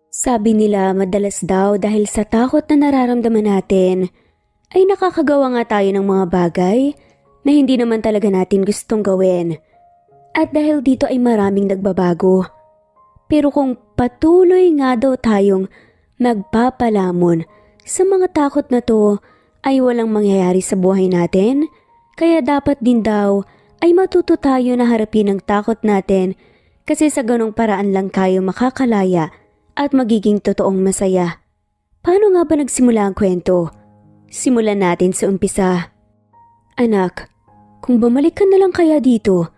Sabi nila madalas daw dahil sa takot na nararamdaman natin, ay nakakagawa nga tayo ng mga bagay na hindi naman talaga natin gustong gawin. At dahil dito ay maraming nagbabago. Pero kung patuloy nga daw tayong nagpapalamon sa mga takot na to, ay walang mangyayari sa buhay natin. Kaya dapat din daw ay matuto tayo na harapin ang takot natin kasi sa ganong paraan lang tayo makakalaya at magiging totoong masaya. Paano nga ba nagsimula ang kwento? Simulan natin sa umpisa. Anak, kung bumalik ka na lang kaya dito,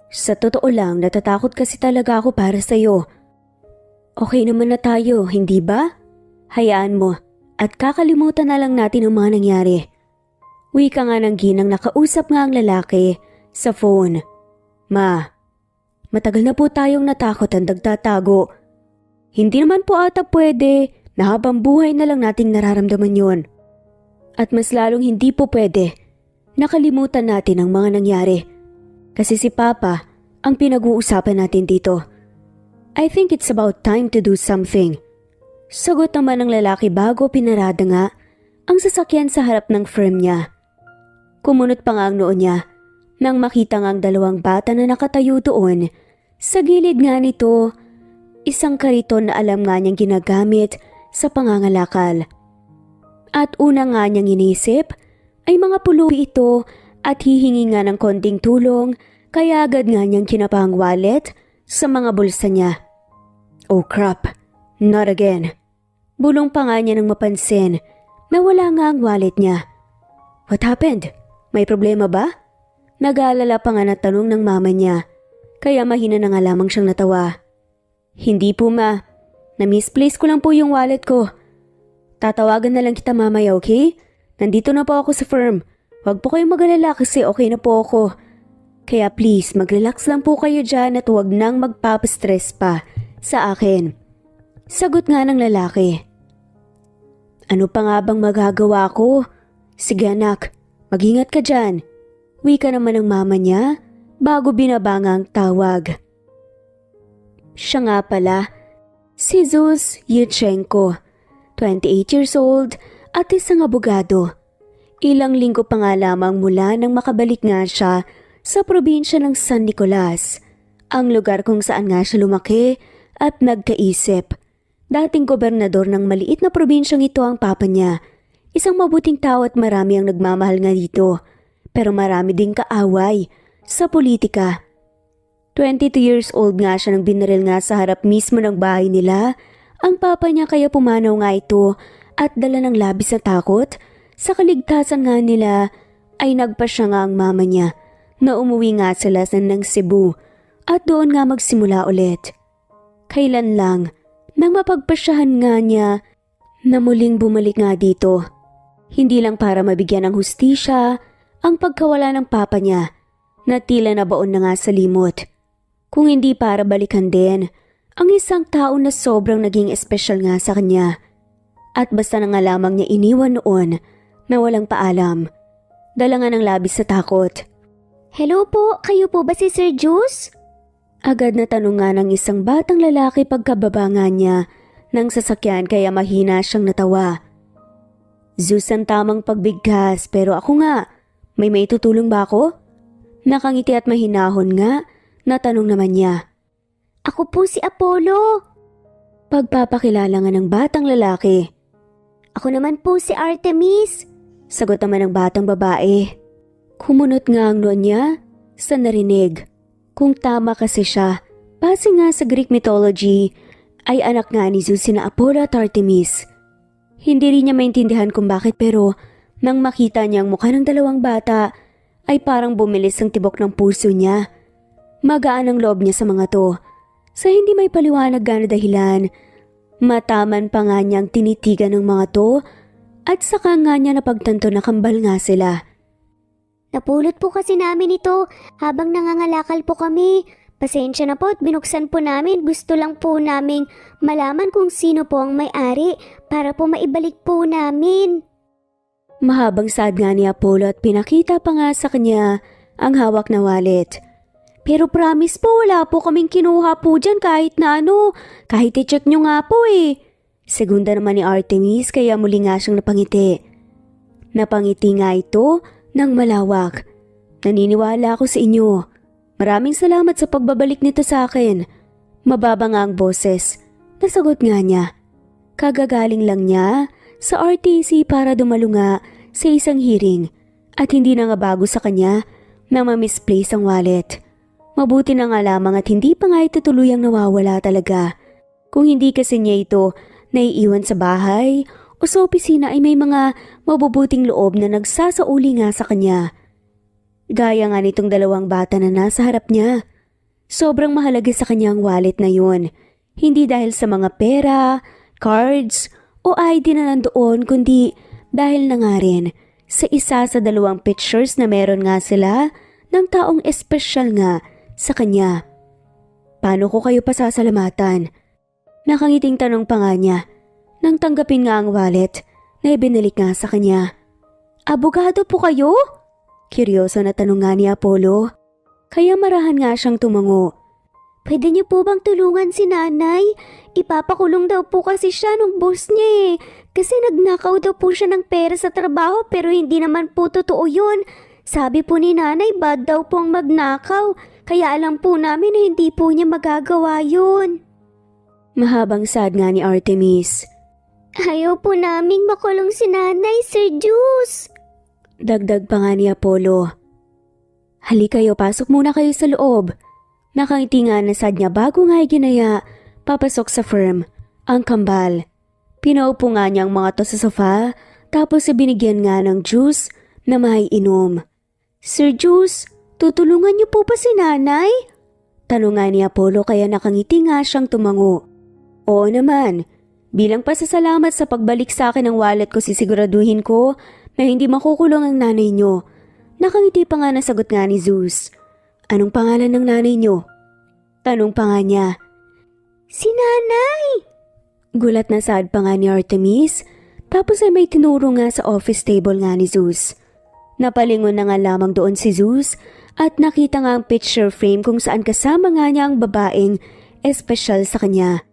sa totoo lang natatakot kasi talaga ako para sa'yo. Okay naman na tayo, hindi ba? Hayaan mo at kakalimutan na lang natin ang mga nangyari. Wika nga ng ginang nakausap nga ang lalaki sa phone. Ma, matagal na po tayong natakot at nagtatago. Hindi naman po ata pwede na habang buhay na lang nating nararamdaman yon. At mas lalong hindi po pwede nakalimutan natin ang mga nangyari. Kasi si Papa ang pinag-uusapan natin dito. I think it's about time to do something. Sagot naman ng lalaki bago pinarada nga ang sasakyan sa harap ng firm niya. Kumunot pa nga ang noo niya nang makita nga ang dalawang bata na nakatayo doon. Sa gilid nga nito, isang kariton na alam nga niyang ginagamit sa pangangalakal. At una nga niyang inisip ay mga pulubi ito at hihingi nga ng konting tulong kaya agad nga niyang kinapa ang wallet sa mga bulsa niya. Oh crap, not again. Bulong pa nga niya nang mapansin na wala nga ang wallet niya. What happened? May problema ba? Nag-aalala pa nga na tanong ng mama niya kaya mahina na nga lamang siyang natawa. Hindi po ma, na-misplace ko lang po yung wallet ko. Tatawagan na lang kita mamaya, okay? Nandito na po ako sa firm. Huwag po kayong mag-alala kasi okay na po ako. Kaya please, mag-relax lang po kayo dyan at huwag nang magpapastress pa sa akin. Sagot nga ng lalaki. Ano pa nga bang magagawa ko? Sige anak, mag-ingat ka dyan. Wika naman ng mama niya bago binaba nga ang tawag. Siya nga pala, si Zeus Yurchenko, 28 years old at isang abogado. Ilang linggo pa nga lamang mula nang makabalik nga siya sa probinsya ng San Nicolas, ang lugar kung saan nga siya lumaki at nagkaisip. Dating gobernador ng maliit na probinsyang ito ang papa niya. Isang mabuting tao at marami ang nagmamahal nga dito, pero marami ding kaaway sa politika. 22 years old nga siya nang binaril nga sa harap mismo ng bahay nila. Ang papa niya kaya pumanaw nga ito at dala ng labis na takot. Sa kaligtasan nga nila ay nagpasya nga ang mama niya na umuwi nga sila ng Cebu at doon nga magsimula ulit. Kailan lang nang mapagpasyahan nga niya na muling bumalik nga dito. Hindi lang para mabigyan ng hustisya ang pagkawala ng papa niya na tila nabaon na nga sa limot. Kung hindi para balikan din ang isang tao na sobrang naging espesyal nga sa kanya. At basta na nga lamang niya iniwan noon na walang paalam. Dala nga ng labis sa takot. Hello po, kayo po ba si Sir Juice? Agad na tanong nga ng isang batang lalaki pagkababa nga niya ng sasakyan kaya mahina siyang natawa. Zeus ang tamang pagbigkas pero ako nga, may maitutulong ba ako? Nakangiti at mahinahon nga na tanong naman niya. Ako po si Apollo. Pagpapakilala nga ng batang lalaki. Ako naman po si Artemis. Sagot naman ng batang babae. Kumunot nga ang noo niya sa narinig. Kung tama kasi siya, base nga sa Greek mythology, ay anak nga ni Zeus sina Apollo at Artemis. Hindi rin niya maintindihan kung bakit pero nang makita niya ang mukha ng dalawang bata, ay parang bumilis ang tibok ng puso niya. Magaan ang loob niya sa mga to. Sa hindi may paliwanag na dahilan, mataman pa nga niyang tinitigan ng mga to at saka nga niya napagtanto na kambal nga sila. Napulot po kasi namin ito habang nangangalakal po kami. Pasensya na po at binuksan po namin. Gusto lang po naming malaman kung sino po ang may-ari para po maibalik po namin. Mahabang saad nga ni Apollo at pinakita pa nga sa kanya ang hawak na wallet. Pero promise po, wala po kaming kinuha po dyan kahit na kahit i-check nyo nga po eh. Segunda naman ni Artemis kaya muli nga siyang napangiti. Napangiti nga ito ng malawak. Naniniwala ako sa inyo. Maraming salamat sa pagbabalik nito sa akin. Mababa nga ang boses. Nasagot nga niya. Kagagaling lang niya sa RTC para dumalo nga sa isang hearing at hindi na nga bago sa kanya na ma-misplace ang wallet. Mabuti na nga lamang at hindi pa nga ito tuluyang nawawala talaga. Kung hindi kasi niya ito naiiwan sa bahay o sa opisina ay may mga mabubuting loob na nagsasauli nga sa kanya. Gaya nga nitong dalawang bata na nasa harap niya. Sobrang mahalaga sa kanya ang wallet na yun. Hindi dahil sa mga pera, cards o ID na nandoon kundi dahil na nga rin sa isa sa dalawang pictures na meron nga sila ng taong espesyal nga sa kanya. Paano ko kayo pasasalamatan? Nakangiting tanong pa nga niya nang tanggapin nga ang wallet na ibinalik nga sa kanya. Abogado po kayo? Kuryoso na tanong nga ni Apollo. Kaya marahan nga siyang tumango. Pwede niyo po bang tulungan si nanay? Ipapakulong daw po kasi siya nung boss niya eh. Kasi nagnakaw daw po siya ng pera sa trabaho pero hindi naman po totoo yun. Sabi po ni nanay bad daw po ang magnakaw. Kaya alam po namin na hindi po niya magagawa yun. Mahabang sad nga ni Artemis. Ayaw po naming makulong si nanay, Sir Juice. Dagdag pa nga ni Apollo. Halika kayo, pasok muna kayo sa loob. Nakangiti nga na sad niya bago nga ginaya papasok sa firm ang kambal. Pinaupo nga niya ang mga to sa sofa tapos binigyan nga ng juice na may inom. Sir Juice, tutulungan niyo po ba si nanay? Tanong nga ni Apollo kaya nakangiti nga siyang tumango. Oo naman, bilang pasasalamat sa pagbalik sa akin ng wallet ko sisiguraduhin ko na hindi makukulong ang nanay niyo. Nakangiti pa nga nasagot nga ni Zeus. Anong pangalan ng nanay niyo? Tanong pa nga niya. Si nanay! Gulat na sad pa nga ni Artemis tapos ay may tinuro nga sa office table nga ni Zeus. Napalingon na nga lamang doon si Zeus at nakita nga ang picture frame kung saan kasama nga niya ang babaeng espesyal sa kanya.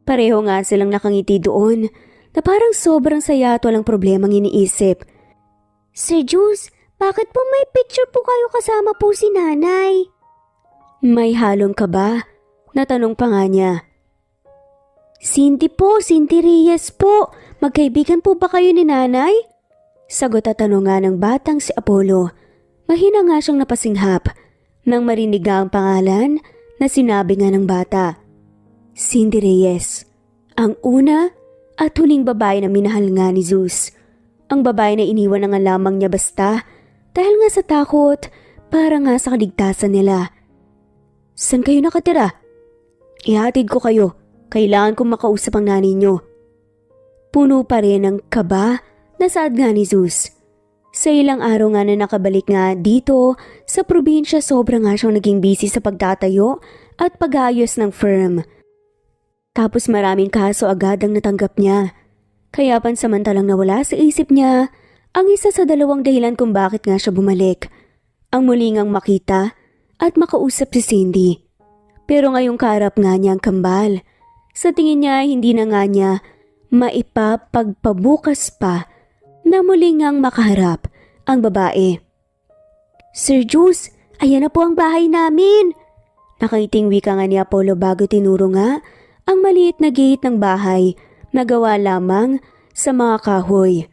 Pareho nga silang nakangiti doon na parang sobrang saya at walang problemang iniisip. Sir Juice, bakit po may picture po kayo kasama po si nanay? May halong ka ba? Natanong pa nga niya. Cindy po, Cindy Reyes po. Magkaibigan po ba kayo ni nanay? Sagot at tanong nga ng batang si Apollo. Mahina nga siyang napasinghap nang marinig nga ang pangalan na sinabi nga ng bata. Cindy Reyes, ang una at huling babae na minahal nga ni Zeus. Ang babae na iniwan na nga lamang niya basta dahil nga sa takot para nga sa kaligtasan nila. San kayo nakatira? Ihatid ko kayo. Kailangan kong makausap ang nanay niyo. Puno pa rin ng kaba na saad nga ni Zeus. Sa ilang araw nga na nakabalik nga dito sa probinsya sobrang nga siyang naging busy sa pagtatayo at pag-aayos ng firm. Tapos maraming kaso agad ang natanggap niya. Kaya pansamantalang nawala sa isip niya ang isa sa dalawang dahilan kung bakit nga siya bumalik. Ang muling ang makita at makausap si Cindy. Pero ngayong kaharap nga niya ang kambal. Sa tingin niya hindi na nga niya maipapagpabukas pa na muling ngang makaharap ang babae. Sir Juice, ayan na po ang bahay namin. Nakaiting wika nga ni Apollo bago tinuro nga ang maliit na gate ng bahay na gawa lamang sa mga kahoy.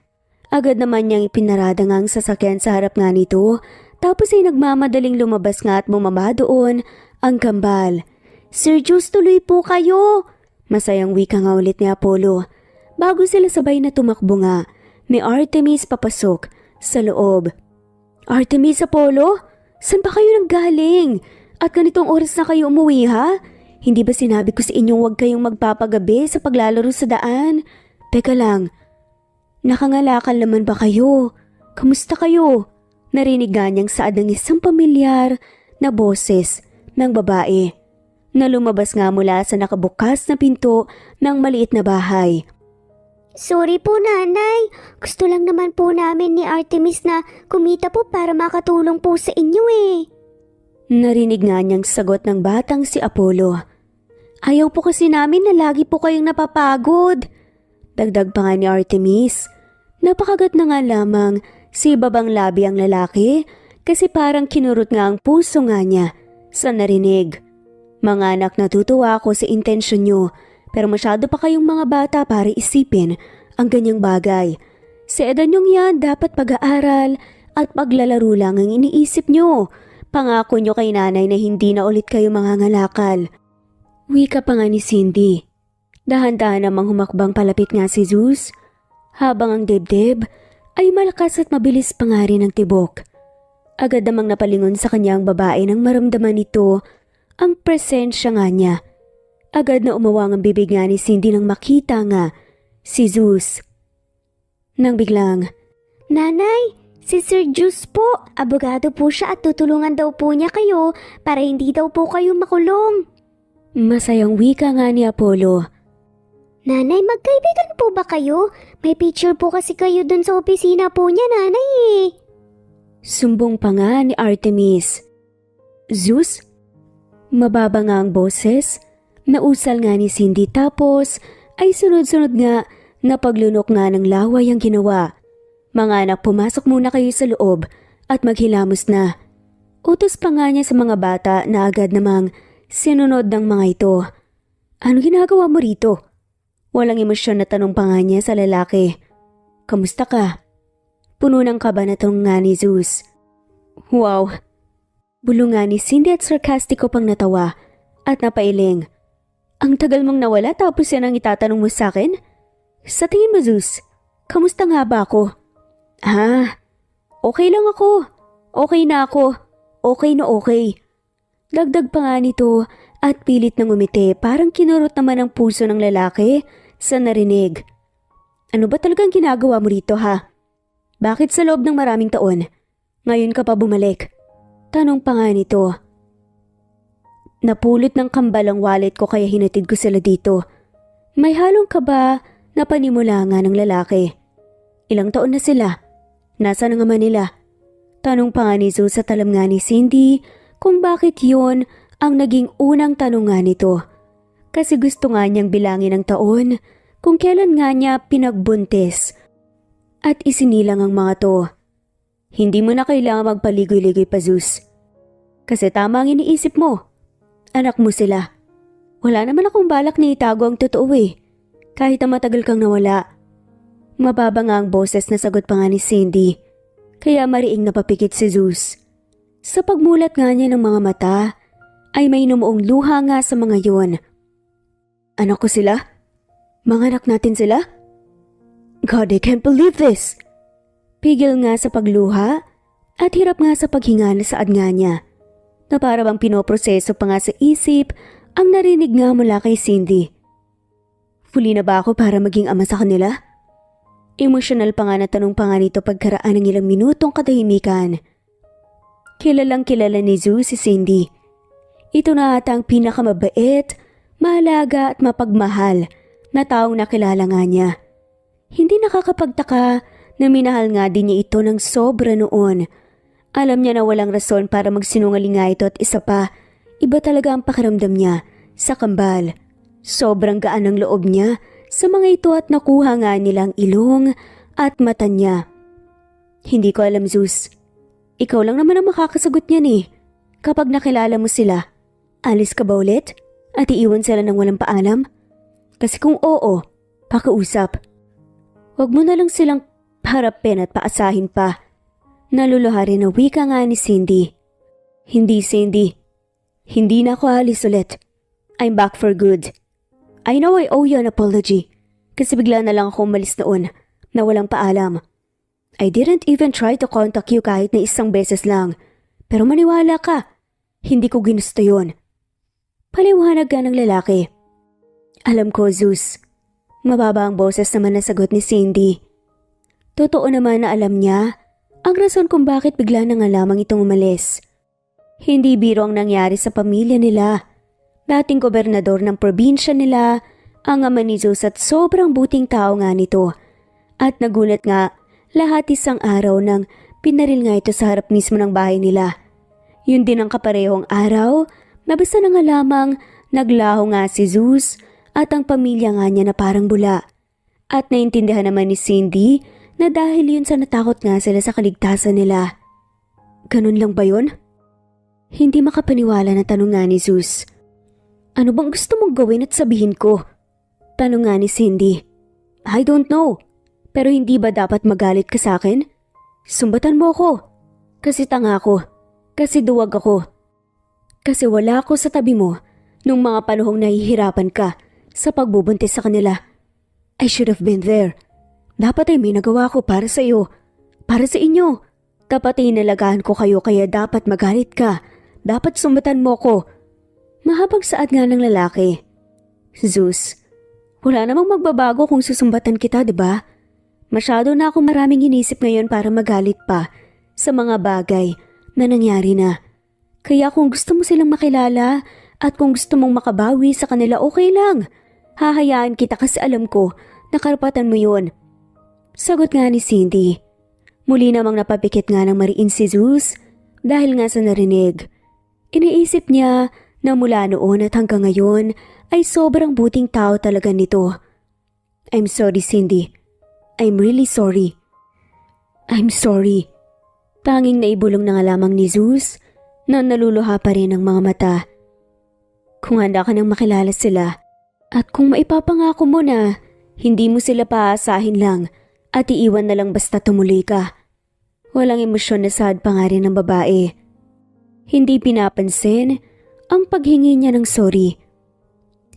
Agad naman niyang ipinarada nga ang sasakyan sa harap nga nito tapos ay nagmamadaling lumabas nga at bumaba doon ang kambal. Sir Juice, tuloy po kayo. Masayang wika nga ulit ni Apollo. Bago sila sabay na tumakbo nga ni Artemis papasok sa loob. Artemis, Apollo, saan ba kayo nanggaling? At ganitong oras na kayo umuwi ha? Hindi ba sinabi ko sa inyong huwag kayong magpapagabi sa paglalaro sa daan? Teka lang, nakangalakal naman ba kayo? Kamusta kayo? Narinig nga niyang saad ng isang pamilyar na boses ng babae na lumabas nga mula sa nakabukas na pinto ng maliit na bahay. Sorry po nanay, gusto lang naman po namin ni Artemis na kumita po para makatulong po sa inyo eh. Narinig nga niyang sagot ng batang si Apollo. Ayaw po kasi namin na lagi po kayong napapagod. Dagdag pa nga ni Artemis. Napakagat na nga lamang si babang labi ang lalaki kasi parang kinurot nga ang puso nga niya sa narinig. Mga anak, natutuwa ako sa intensyon nyo pero masyado pa kayong mga bata para isipin ang ganyang bagay. Sa edad nyong yan, dapat pag-aaral at paglalaro lang ang iniisip nyo. Pangako nyo kay nanay na hindi na ulit kayo mangangalakal. Wika pa nga ni Cindy. Dahan-dahan namang humakbang palapit nga si Zeus, habang ang dibdib ay malakas at mabilis pa nga rin ang tibok. Agad namang napalingon sa kanya ang babae nang maramdaman nito ang presensya nga niya. Agad na umawang ang bibig nga ni Cindy nang makita nga si Zeus. Nang biglang, Nanay, si Sir Juice po, abogado po siya at tutulungan daw po niya kayo para hindi daw po kayo makulong. Masayang wika nga ni Apollo. Nanay, magkaibigan po ba kayo? May picture po kasi kayo dun sa opisina po niya, nanay eh. Sumbong pa nga ni Artemis. Zeus? Mababa nga ang boses. Nausal nga ni Cindy tapos ay sunod-sunod nga na paglunok nga ng laway ang ginawa. Mga anak, pumasok muna kayo sa loob at maghilamos na. Utos pa nga niya sa mga bata na agad namang sinunod ng mga ito. Ano ginagawa mo rito? Walang emosyon na tanong pa nga niya sa lalaki. Kamusta ka? Puno ng kaba na tanong nga ni Zeus. Wow! Bulong nga ni Cindy at sarkastiko pang natawa at napailing. Ang tagal mong nawala tapos yan ang itatanong mo sa akin? Sa tingin mo, Zeus, kamusta nga ba ako? Okay lang ako. Okay na ako. Okay na okay. Dagdag pa nga nito at pilit nang umiti, parang kinurot naman ang puso ng lalaki sa narinig. Ano ba talagang ginagawa mo rito, ha? Bakit sa loob ng maraming taon? Ngayon ka pa bumalik? Tanong pa nga nito. Napulot ng kambal ang wallet ko kaya hinatid ko sila dito. May halong kaba na panimula nga ng lalaki. Ilang taon na sila? Nasaan ang ama nila? Tanong pa nga ni Zeus at alam nga ni Cindy kung bakit yun ang naging unang tanong nga nito. Kasi gusto nga niyang bilangin ang taon kung kailan nga niya pinagbuntis. At isinilang ang mga to. Hindi mo na kailangan magpaligoy-ligoy pa, Zeus. Kasi tama ang iniisip mo. Anak mo sila. Wala naman akong balak na itago ang totoo eh. Kahit na matagal kang nawala. Mababa nga ang boses na sagot pa nga ni Cindy. Kaya mariing napapikit si Zeus. Sa pagmulat nga niya ng mga mata, ay may numuong luha nga sa mga yon. Anak ko sila? Mga anak natin sila? God, I can't believe this! Pigil nga sa pagluha at hirap nga sa paghinga na saad nga niya. Na para bang pinoproseso pa nga sa isip ang narinig nga mula kay Cindy. Huli na ba ako para maging ama sa kanila? Emosyonal pa nga na tanong pa nga nito pagkaraan ng ilang minutong katahimikan. Kilalang kilala ni Zeus si Cindy. Ito na ata ang pinakamabait, mahalaga at mapagmahal na taong nakilala nga niya. Hindi nakakapagtaka na minahal nga din niya ito ng sobra noon. Alam niya na walang rason para magsinungaling nga ito at isa pa, iba talaga ang pakiramdam niya sa kambal. Sobrang gaan ng loob niya sa mga ito at nakuha nga nilang ilong at mata niya. Hindi ko alam, Zeus. Ikaw lang naman ang makakasagot niyan eh. Kapag nakilala mo sila, alis ka ba ulit? At iiwan sila ng walang paalam? Kasi kung oo, pakiusap. Huwag mo na lang silang harapin at paasahin pa. Naluluhari na wika nga ni Cindy. Hindi, Cindy. Hindi na ako alis ulit. I'm back for good. I know I owe you an apology. Kasi bigla na lang ako umalis noon na walang paalam. I didn't even try to contact you kahit na isang beses lang. Pero maniwala ka, hindi ko ginusto yun. Paliwanag ka ng lalaki. Alam ko, Zeus. Mababa ang boses naman na sagot ni Cindy. Totoo naman na alam niya ang rason kung bakit bigla na nga lamang itong umalis. Hindi biro ang nangyari sa pamilya nila. Dating gobernador ng probinsya nila, ang ama ni Zeus at sobrang buting tao nga nito. At nagulat nga lahat isang araw nang pinaril nga ito sa harap mismo ng bahay nila. Yun din ang kaparehong araw na basta na nga lamang naglaho nga si Zeus at ang pamilya nga niya na parang bula. At naintindihan naman ni Cindy na dahil yun sa natakot nga sila sa kaligtasan nila. Ganun lang ba yun? Hindi makapaniwala na tanong nga ni Zeus. Ano bang gusto mong gawin at sabihin ko? Tanong nga ni Cindy. I don't know. Pero hindi ba dapat magalit ka sa akin? Sumbatan mo ako. Kasi tanga ako. Kasi duwag ako. Kasi wala ako sa tabi mo nung mga panahong nahihirapan ka sa pagbubuntis sa kanila. I should have been there. Dapat ay may nagawa ko para sa iyo. Para sa inyo. Dapat ay inalagaan ko kayo kaya dapat magalit ka. Dapat sumbatan mo ko. Mahabang saad nga ng lalaki. Zeus, wala namang magbabago kung susumbatan kita, diba? Masyado na akong maraming inisip ngayon para magalit pa sa mga bagay na nangyari na. Kaya kung gusto mo silang makilala at kung gusto mong makabawi sa kanila, okay lang. Hahayaan kita kasi alam ko na karapatan mo yun. Sagot nga ni Cindy. Muli namang napapikit nga ng mariin si Zeus dahil nga sa narinig. Iniisip niya na mula noon at hanggang ngayon ay sobrang buting tao talaga nito. I'm sorry, Cindy. I'm really sorry. I'm sorry. Tanging naibulong na nga lamang ni Zeus na naluluha pa rin ang mga mata. Kung handa ka nang makilala sila at kung maipapangako mo na hindi mo sila paaasahin lang at iiwan na lang basta tumuloy ka. Walang emosyon na sad pa nga rin ng babae. Hindi pinapansin ang paghingi niya ng sorry.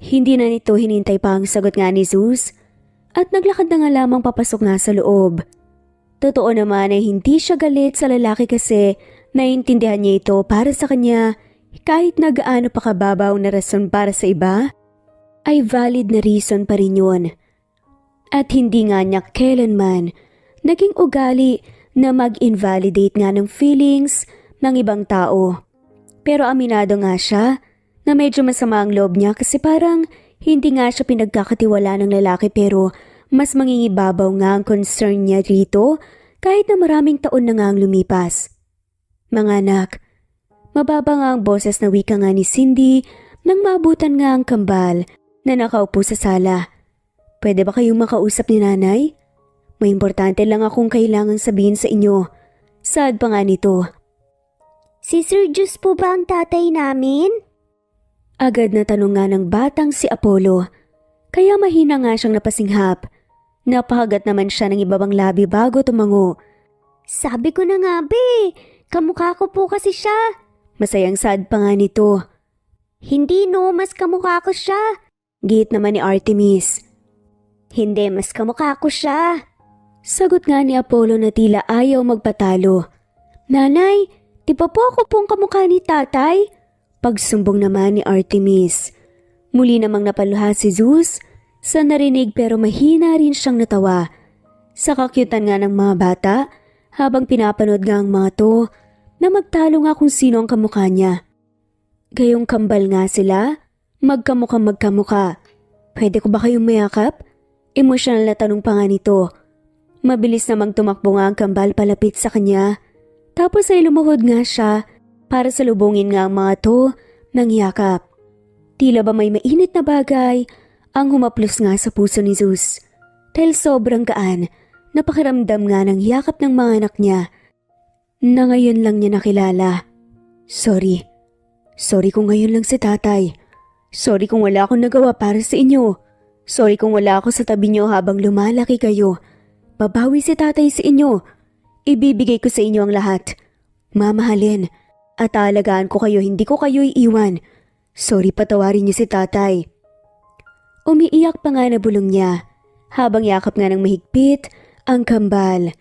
Hindi na nito hinintay pa ang sagot nga ni Zeus at naglakad na nga lamang papasok nga sa loob. Totoo naman ay hindi siya galit sa lalaki kasi naiintindihan niya ito para sa kanya kahit na gaano pa kababaw na rason para sa iba, ay valid na reason pa rin yun. At hindi nga niya kailanman naging ugali na mag-invalidate nga ng feelings ng ibang tao. Pero aminado nga siya na medyo masama ang loob niya kasi parang hindi nga siya pinagkakatiwala ng lalaki pero mas mangingibabaw nga ang concern niya rito kahit na maraming taon na nga ang lumipas. Mga anak, mababa nga ang boses na wika nga ni Cindy nang maabutan nga ang kambal na nakaupo sa sala. Pwede ba kayong makausap ni nanay? May importante lang akong kailangang sabihin sa inyo. Sad pa nga nito. Si Sir Zeus po ba ang tatay namin? Agad na tanong nga ng batang si Apollo. Kaya mahina nga siyang napasinghap. Napahagat naman siya ng ibabang labi bago tumango. Sabi ko na nga be, kamukha ko po kasi siya. Masayang sad pa nga nito. Hindi no, mas kamukha ko siya. Git naman ni Artemis. Hindi, mas kamukha ko siya. Sagot nga ni Apollo na tila ayaw magpatalo. Nanay, di ba po ako pong kamukha ni tatay? Pagsumbong naman ni Artemis. Muli namang napaluha si Zeus sa narinig pero mahina rin siyang natawa. Sa kakyutan nga ng mga bata habang pinapanood nga ang mga to na magtalo nga kung sino ang kamukha niya. Gayong kambal nga sila, magkamukha. Pwede ko ba kayong mayakap? Emosyonal na tanong pa nga nito. Mabilis namang tumakbo nga ang kambal palapit sa kanya. Tapos ay lumuhod nga siya para salubungin nga ang mga to ng yakap. Tila ba may mainit na bagay ang humaplos nga sa puso ni Zeus. Dahil sobrang gaan, napakiramdam nga ng yakap ng mga anak niya na ngayon lang niya nakilala. Sorry kung ngayon lang si tatay. Sorry kung wala akong nagawa para sa inyo. Sorry kung wala ako sa tabi niyo habang lumalaki kayo. Babawi si tatay sa inyo. Ibibigay ko sa inyo ang lahat. Mamahalin at aalagaan ko kayo, hindi ko kayo iiwan. Sorry, patawarin niyo si tatay. Umiiyak pa nga na bulong niya habang yakap nga ng mahigpit ang kambal.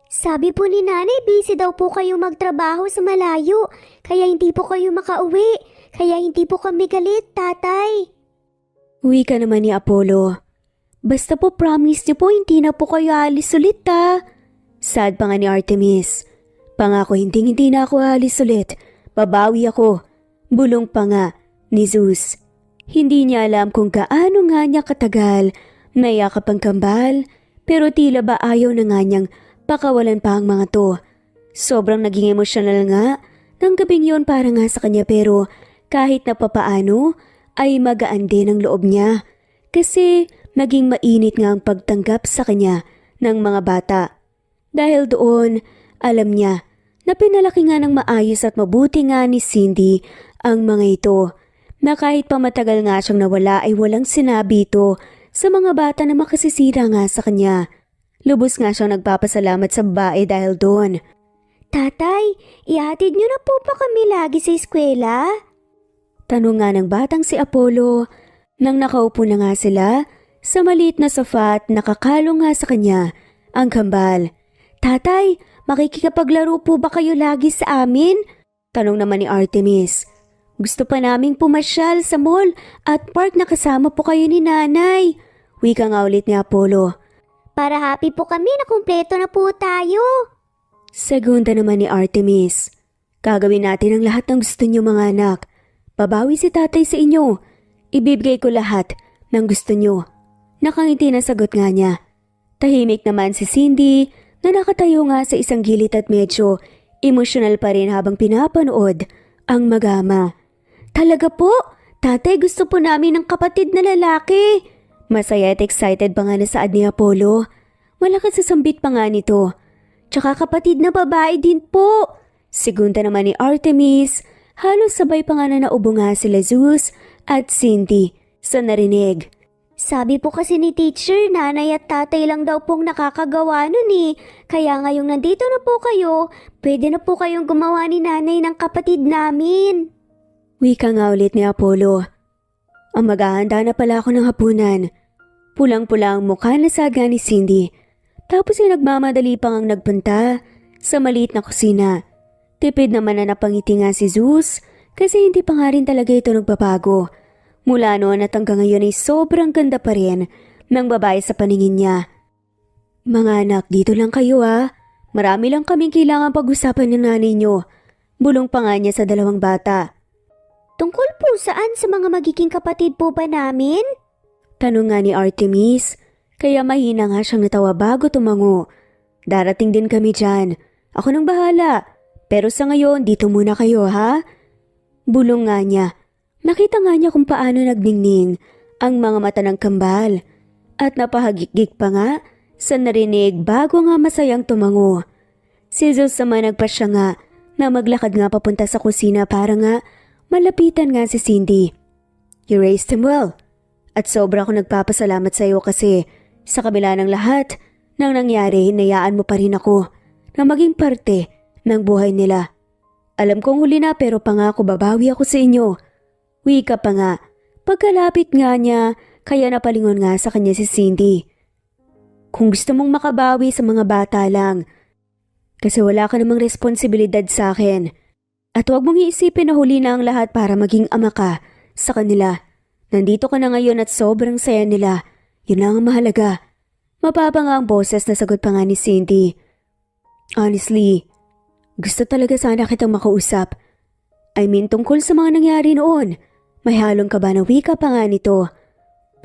Sabi po ni nanay, busy daw po kayo magtrabaho sa malayo. Kaya hindi po kayo makauwi. Kaya hindi po kami galit, tatay. Uwi ka naman ni Apollo. Basta po promise niyo po hindi na po kayo alis ulit ha. Sad pa nga ni Artemis. Pangako hindi na ako alis ulit. Babawi ako. Bulong pa nga ni Zeus. Hindi niya alam kung gaano nga niya katagal nayakap ang kambal pero tila ba ayaw na nga niyang pakawalan pa ang mga to. Sobrang naging emosyonal nga ng gabing yon para nga sa kanya pero kahit na papaano ay magaan din ang loob niya kasi naging mainit nga ang pagtanggap sa kanya ng mga bata. Dahil doon, alam niya na pinalaki nga ng maayos at mabuti nga ni Cindy ang mga ito na kahit pa matagal nga siyang nawala ay walang sinabi ito sa mga bata na makasisira nga sa kanya. Lubos nga siyang nagpapasalamat sa babae dahil doon. Tatay, ihatid niyo na po ba kami lagi sa eskwela? Tanong nga ng batang si Apollo nang nakaupo na nga sila sa maliit na sofa at nakakalong nga sa kanya ang kambal. Tatay, makikikapaglaro po ba kayo lagi sa amin? Tanong naman ni Artemis. Gusto pa naming pumasyal sa mall at park na kasama po kayo ni nanay. Wika nga ulit ni Apollo. Para happy po kami na kumpleto na po tayo. Segunda naman ni Artemis. Gagawin natin ang lahat ng gusto niyo mga anak. Babawi si tatay sa inyo. Ibibigay ko lahat ng gusto niyo. Nakangiti na sagot nga niya. Tahimik naman si Cindy na nakatayo nga sa isang gilid at medyo emosyonal pa rin habang pinapanood ang mag-ama. Talaga po, tatay gusto po namin ng kapatid na lalaki. Masaya at excited pa nga na saad ni Apollo. Malakas sa sambit pa nga nito. Tsaka kapatid na babae din po. Segunda naman ni Artemis, halos sabay pa nga na naubo nga sila Zeus at Cindy sa narinig. Sabi po kasi ni teacher, nanay at tatay lang daw pong nakakagawa nun eh. Kaya ngayong nandito na po kayo, pwede na po kayong gumawa ni nanay ng kapatid namin. Wika nga ulit ni Apollo. Ang maghahanda na pala ako ng hapunan. Pulang-pula ang mukha na saad nga ni Cindy. Tapos ay nagmamadali pang ang nagpunta sa maliit na kusina. Tipid naman na napangiti nga si Zeus kasi hindi pa nga rin talaga ito nagbabago. Mula noon at hanggang ngayon ay sobrang ganda pa rin ng babae sa paningin niya. Mga anak, dito lang kayo ha. Marami lang kaming kailangan pag-usapan ng nanay niyo. Bulong pa nga niya sa dalawang bata. Tungkol po saan sa mga magiging kapatid po ba namin? Tanong nga ni Artemis, kaya mahina nga siyang natawa bago tumango. Darating din kami dyan. Ako nang bahala. Pero sa ngayon, dito muna kayo ha? Bulong nga niya. Nakita nga niya kung paano nagningning ang mga mata ng kambal. At napahagikgik pa nga sa narinig bago nga masayang tumango. Si Zeus naman nagpasya nga na maglakad nga papunta sa kusina para nga malapitan nga si Cindy. You raised him well. At sobra akong nagpapasalamat sa iyo kasi sa kabila ng lahat ng nangyari, hinayaan mo pa rin ako na maging parte ng buhay nila. Alam kong huli na pero pangako babawi ako sa inyo. Wika pa nga. Pagkalapit nga niya, kaya napalingon nga sa kanya si Cindy. Kung gusto mong makabawi sa mga bata lang, kasi wala ka namang responsibilidad sa akin. At huwag mong iisipin na huli na ang lahat para maging ama ka sa kanila. Nandito ka na ngayon at sobrang saya nila. Yun lang ang mahalaga. Mapapa nga ang boses na sagot pa nga ni Cindy. Honestly, gusto talaga sana kitang makausap. I mean tungkol sa mga nangyari noon. May halong ka ba na wika pa nga nito?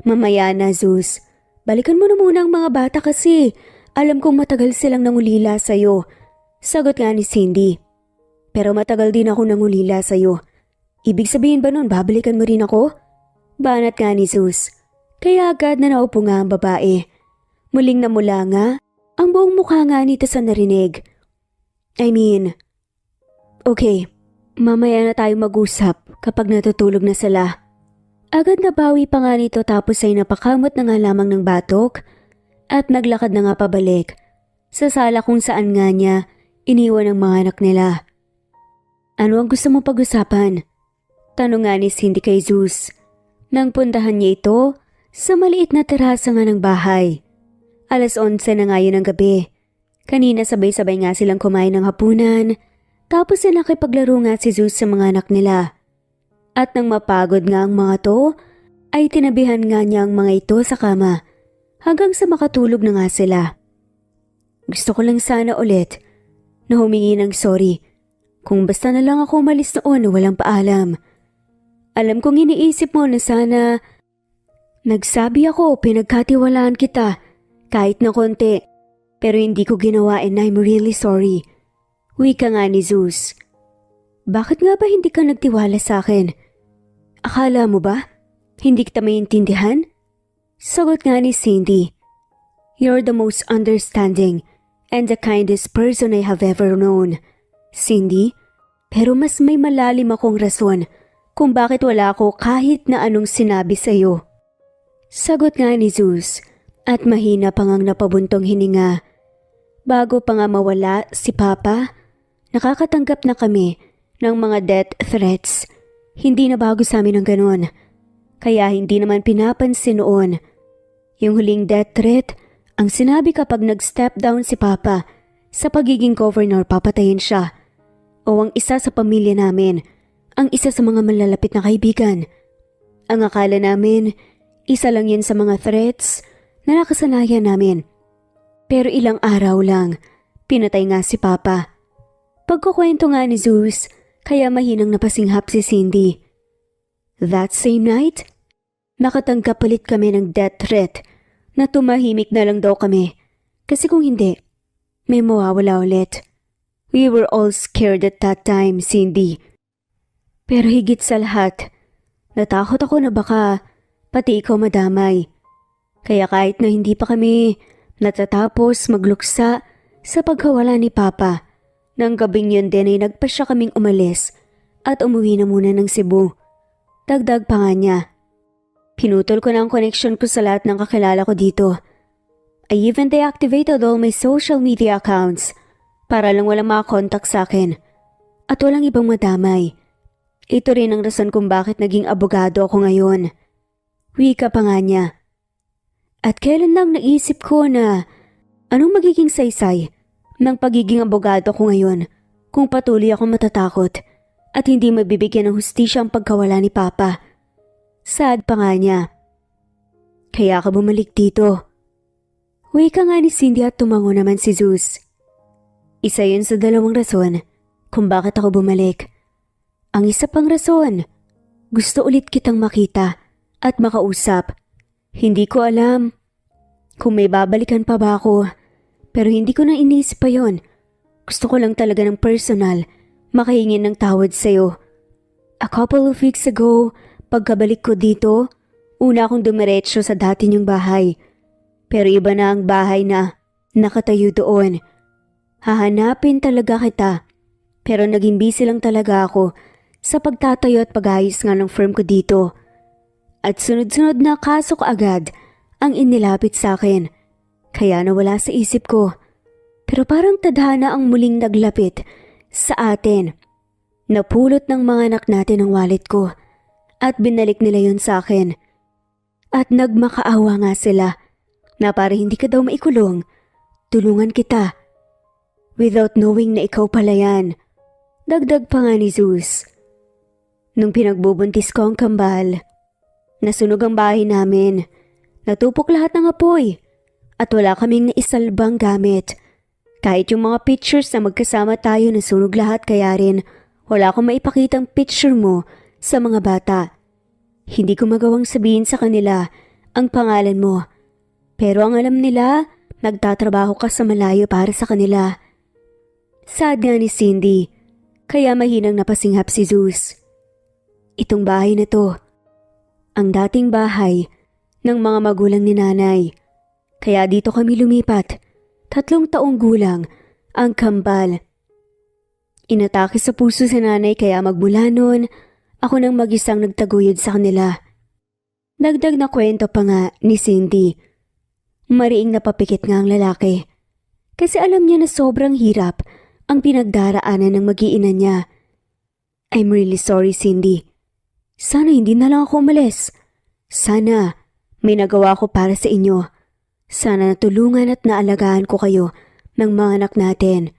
Mamaya na Zeus. Balikan mo na muna ang mga bata kasi alam kong matagal silang nangulila sa'yo. Sagot nga ni Cindy. Pero matagal din ako nangulila sa'yo. Ibig sabihin ba nun babalikan mo rin ako? Banat nga ni Zeus. Kaya agad na naupo nga ang babae. Muling namula nga ang buong mukha nga nito sa narinig. I mean, okay, mamaya na tayo mag-usap kapag natutulog na sila. Agad nabawi pa nga nito tapos ay napakamot na nga lamang ng batok at naglakad na nga pabalik sa sala kung saan nga niya iniwan ang mga anak nila. Ano ang gusto mong pag-usapan? Tanong nga ni Cindy kay Zeus. Nang puntahan niya ito sa maliit na terasa nga ng bahay. 11:00 na nga yun ng gabi. Kanina sabay-sabay nga silang kumain ng hapunan. Tapos ay nakipaglaro nga si Zeus sa mga anak nila. At nang mapagod nga ang mga to, ay tinabihan nga niya ang mga ito sa kama. Hanggang sa makatulog na nga sila. Gusto ko lang sana ulit na humingi ng sorry. Kung basta na lang ako umalis noon na walang paalam. Alam kong iniisip mo na sana nagsabi ako pinagkatiwalaan kita kahit na konti. Pero hindi ko ginawa and I'm really sorry. Wika nga ni Zeus. Bakit nga ba hindi ka nagtiwala sa akin? Akala mo ba? Hindi kita maintindihan? Sagot nga ni Cindy. You're the most understanding and the kindest person I have ever known, Cindy. Pero mas may malalim akong rason kung bakit wala ako kahit na anong sinabi sa'yo. Sagot nga ni Zeus at mahina pa ngang napabuntong hininga. Bago pa nga mawala si Papa, nakakatanggap na kami ng mga death threats. Hindi na bago sa amin ang ganon. Kaya hindi naman pinapansin noon. Yung huling death threat, ang sinabi kapag nag-step down si Papa sa pagiging governor, papatayin siya. O ang isa sa pamilya namin, ang isa sa mga malalapit na kaibigan. Ang akala namin, isa lang yan sa mga threats na nakasanayan namin. Pero ilang araw lang, pinatay nga si Papa. Pagkukwento nga ni Zeus, kaya mahinang napasinghap si Cindy. That same night, nakatanggap ulit kami ng death threat na tumahimik na lang daw kami. Kasi kung hindi, may mawawala ulit. We were all scared at that time, Cindy. Pero higit sa lahat, natakot ako na baka pati ikaw madamay. Kaya kahit na hindi pa kami natatapos magluksa sa pagkawala ni Papa, nang gabing yun din ay nagpasya kaming umalis at umuwi na muna ng Cebu. Dagdag pa nga niya. Pinutol ko na ang connection ko sa lahat ng kakilala ko dito. I even deactivated all my social media accounts para lang walang makakontak sa akin at walang ibang madamay. Ito rin ang rason kung bakit naging abogado ako ngayon. Wika pa nga niya. At kailan lang naisip ko na anong magiging saysay ng pagiging abogado ko ngayon kung patuloy akong matatakot at hindi mabibigyan ng hustisya ang pagkawala ni Papa. Sad pa nga niya. Kaya ka bumalik dito. Wika nga ni Cindy at tumango naman si Zeus. Isa yun sa dalawang rason kung bakit ako bumalik. Ang isa pang rason, gusto ulit kitang makita at makausap. Hindi ko alam kung may babalikan pa ba ako, pero hindi ko na inisip pa yon. Gusto ko lang talaga ng personal, makahingin ng tawad sa'yo. A couple of weeks ago, pagkabalik ko dito, una akong dumiretso sa dati niyong bahay. Pero iba na ang bahay na nakatayo doon. Hahanapin talaga kita, pero naging busy lang talaga ako sa pagtatayo at pag-ayos nga ng firm ko dito. At sunod-sunod na kaso agad ang inilapit sa akin, kaya nawala sa isip ko. Pero parang tadhana ang muling naglapit sa atin. Napulot ng mga anak natin ang wallet ko at binalik nila yon sa akin. At nagmakaawa nga sila na para hindi ka daw maikulong, tulungan kita. Without knowing na ikaw pala yan. Dagdag pa nga ni Zeus. Nung pinagbubuntis ko ang kambal, nasunog ang bahay namin. Natupok lahat ng apoy at wala kaming naisalbang gamit. Kahit yung mga pictures na magkasama tayo nasunog lahat, kaya rin wala akong maipakitang picture mo sa mga bata. Hindi ko magawang sabihin sa kanila ang pangalan mo. Pero ang alam nila, nagtatrabaho ka sa malayo para sa kanila. Sad nga ni Cindy, kaya mahinang napasinghap si Zeus. Itong bahay na to, ang dating bahay ng mga magulang ni nanay. Kaya dito kami lumipat, 3 taong gulang ang kambal. Inatake sa puso si nanay kaya magmula noon, ako nang mag-isang nagtaguyod sa kanila. Dagdag na kwento pa nga ni Cindy. Mariing napapikit nga ang lalaki. Kasi alam niya na sobrang hirap ang pinagdaraanan ng mag-iina niya. I'm really sorry, Cindy. Sana hindi na lang ako umalis. Sana may nagawa ko para sa inyo. Sana natulungan at naalagaan ko kayo ng mga anak natin.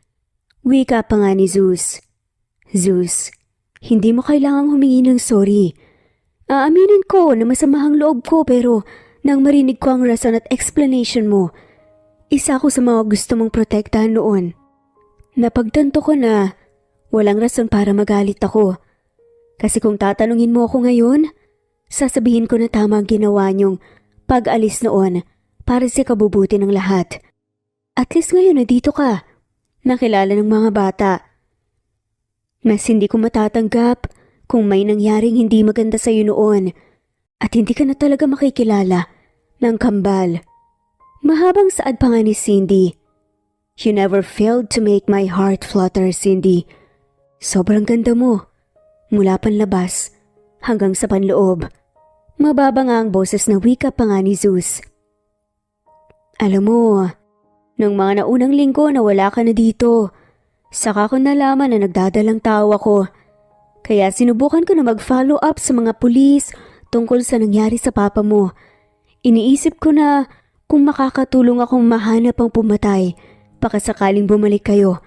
Wika pa nga ni Zeus. Zeus, hindi mo kailangang humingi ng sorry. Aaminin ko na masamahang loob ko, pero nang marinig ko ang rason at explanation mo, isa ako sa mga gusto mong protektahan noon. Napagtanto ko na walang rason para magalit ako. Kasi kung tatanungin mo ako ngayon, sasabihin ko na tama ang ginawa niyong pag-alis noon para sa kabubuti ng lahat. At least ngayon na dito ka, nakilala ng mga bata. Mas hindi ko matatanggap kung may nangyaring hindi maganda sa'yo noon at hindi ka na talaga makikilala ng kambal. Mahabang saad pa nga ni Cindy. You never failed to make my heart flutter, Cindy. Sobrang ganda mo. Mula panlabas hanggang sa panloob. Mababa nga ang boses na wika pa nga ni Zeus. Alam mo, nung mga naunang linggo na wala ka na dito, saka ko nalaman na nagdadalang tao ako. Kaya sinubukan ko na mag-follow up sa mga pulis tungkol sa nangyari sa papa mo. Iniisip ko na kung makakatulong akong mahanap ang pumatay, baka sakaling bumalik kayo.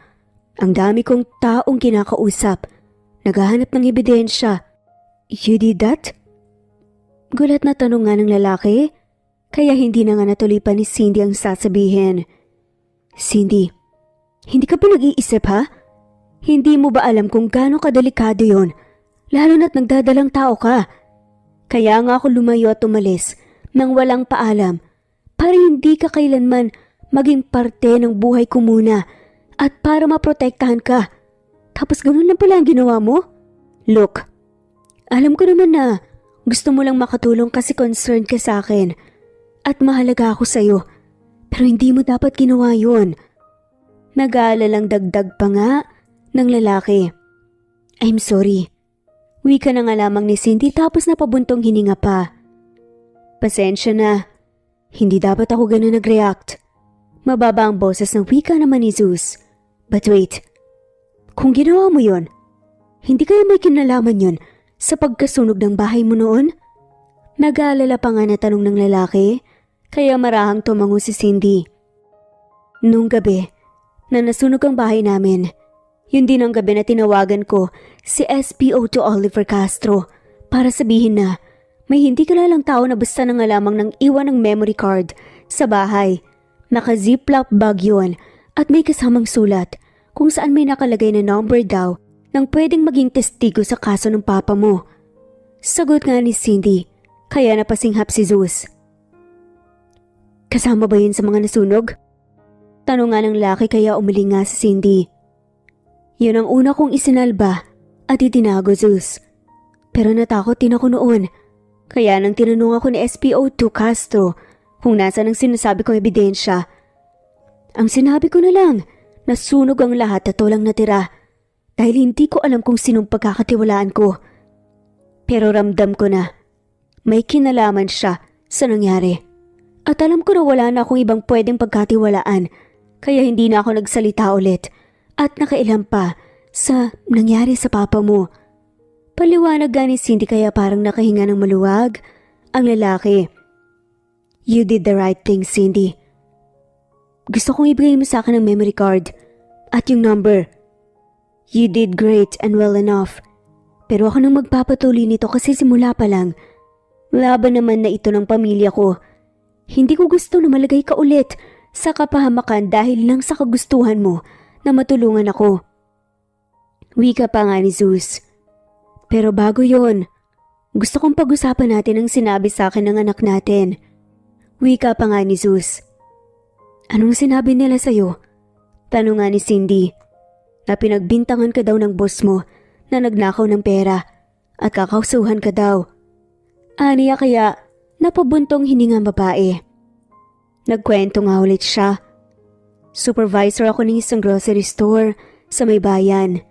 Ang dami kong taong kinakausap, naghahanap ng ebidensya. You did that? Gulat na tanong nga ng lalaki, kaya hindi na nga natuloy pa ni Cindy ang sasabihin. Cindy, hindi ka ba nag-iisip ha? Hindi mo ba alam kung gaano kadelikado yon? Lalo na't nagdadalang tao ka. Kaya nga ako lumayo at umalis nang walang paalam para hindi ka kailanman maging parte ng buhay ko muna at para maprotektahan ka. Tapos ganun lang pala ang ginawa mo? Look, alam ko naman na gusto mo lang makatulong kasi concerned ka sa akin at mahalaga ako sa'yo. Pero hindi mo dapat ginawa yun. Nag-aalalang dagdag pa nga ng lalaki. I'm sorry. Wika na nga lamang ni Cindy tapos napabuntong hininga pa. Pasensya na. Hindi dapat ako ganun nag-react. Mababa ang boses ng wika naman ni Zeus. But wait. Kung ginawa mo yon, hindi kaya may kinalaman yon sa pagkasunog ng bahay mo noon? Nag-aalala pa nga na tanong ng lalaki, kaya marahang tumango si Cindy. Nung gabi, na nasunog ang bahay namin, yun din ang gabi na tinawagan ko si SPO2 Oliver Castro para sabihin na may hindi kilalang tao na basta na nga lamang nang iwan ng memory card sa bahay. Naka-ziplock bag yun at may kasamang sulat kung saan may nakalagay na number daw nang pwedeng maging testigo sa kaso ng papa mo. Sagot nga ni Cindy, kaya napasinghap si Zeus. Kasama ba yun sa mga nasunog? Tanong nga ng laki kaya umiling nga si Cindy. Yun ang una kong isinalba at itinago, Zeus. Pero natakot din ako noon, kaya nang tinanong ako ni SPO2 Castro kung nasa ng sinasabi kong ebidensya. Ang sinabi ko na lang, nasunog ang lahat at walang natira. Dahil hindi ko alam kung sinong pagkakatiwalaan ko. Pero ramdam ko na may kinalaman siya sa nangyari. At alam ko na wala na akong ibang pwedeng pagkatiwalaan, kaya hindi na ako nagsalita ulit at nakailam pa sa nangyari sa papa mo. Paliwanag nga ni Cindy kaya parang nakahinga ng maluwag ang lalaki. You did the right thing, Cindy. Gusto kong ibigay mo sa akin ang memory card at yung number. You did great and well enough. Pero ako nang magpapatuloy nito kasi simula pa lang. Laban naman na ito ng pamilya ko. Hindi ko gusto na malagay ka ulit sa kapahamakan dahil lang sa kagustuhan mo na matulungan ako. Wika pa nga ni Zeus. Pero bago yon, gusto kong pag-usapan natin ang sinabi sa akin ng anak natin. Wika pa nga ni Zeus. Anong sinabi nila sa'yo? Tanong nga ni Cindy. Na pinagbintangan ka daw ng boss mo na nagnakaw ng pera at kakausuhan ka daw. Aniya kaya napabuntong hininga ang babae. Nagkwento nga ulit siya. Supervisor ako ng isang grocery store sa may bayan.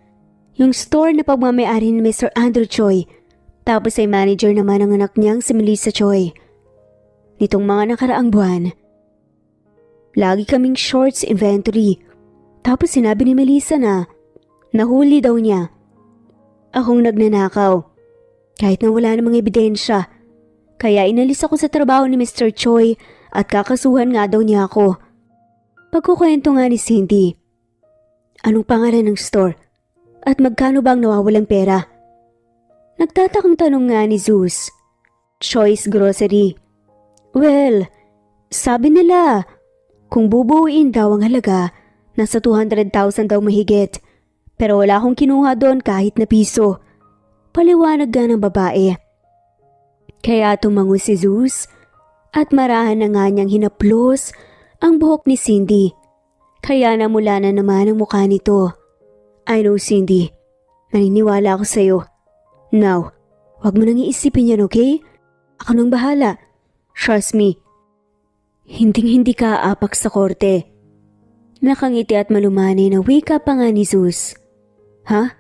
Yung store na pagmamayari ni Mr. Andrew Choi. Tapos ay manager naman ang anak niyang si Melissa Choi. Nitong mga nakaraang buwan, lagi kaming short sa inventory. Tapos sinabi ni Melissa na nahuli daw niya akong nagnanakaw kahit na wala namang ebidensya. Kaya inalis ako sa trabaho ni Mr. Choi at kakasuhan nga daw niya ako. Pagkukwento nga ni Cindy, anong pangalan ng store at magkano ba ang nawawalang pera? Nagtatakang tanong nga ni Zeus. Choice Grocery. Well, sabi nila kung bubuuin daw ang halaga, nasa 200,000 daw mahigit, pero wala akong kinuha doon kahit na piso. Paliwanag nga ng babae. Kaya tumango si Zeus at marahan na nga niyang hinaplos ang buhok ni Cindy. Kaya namula na naman ang mukha nito. I know, Cindy. Naniniwala ako sa'yo. Now, wag mo nang iisipin yan, okay? Ako nang bahala. Trust me. Hinding-hindi ka aapak sa korte. Nakangiti at malumani na wika pa nga ni Zeus. Ha?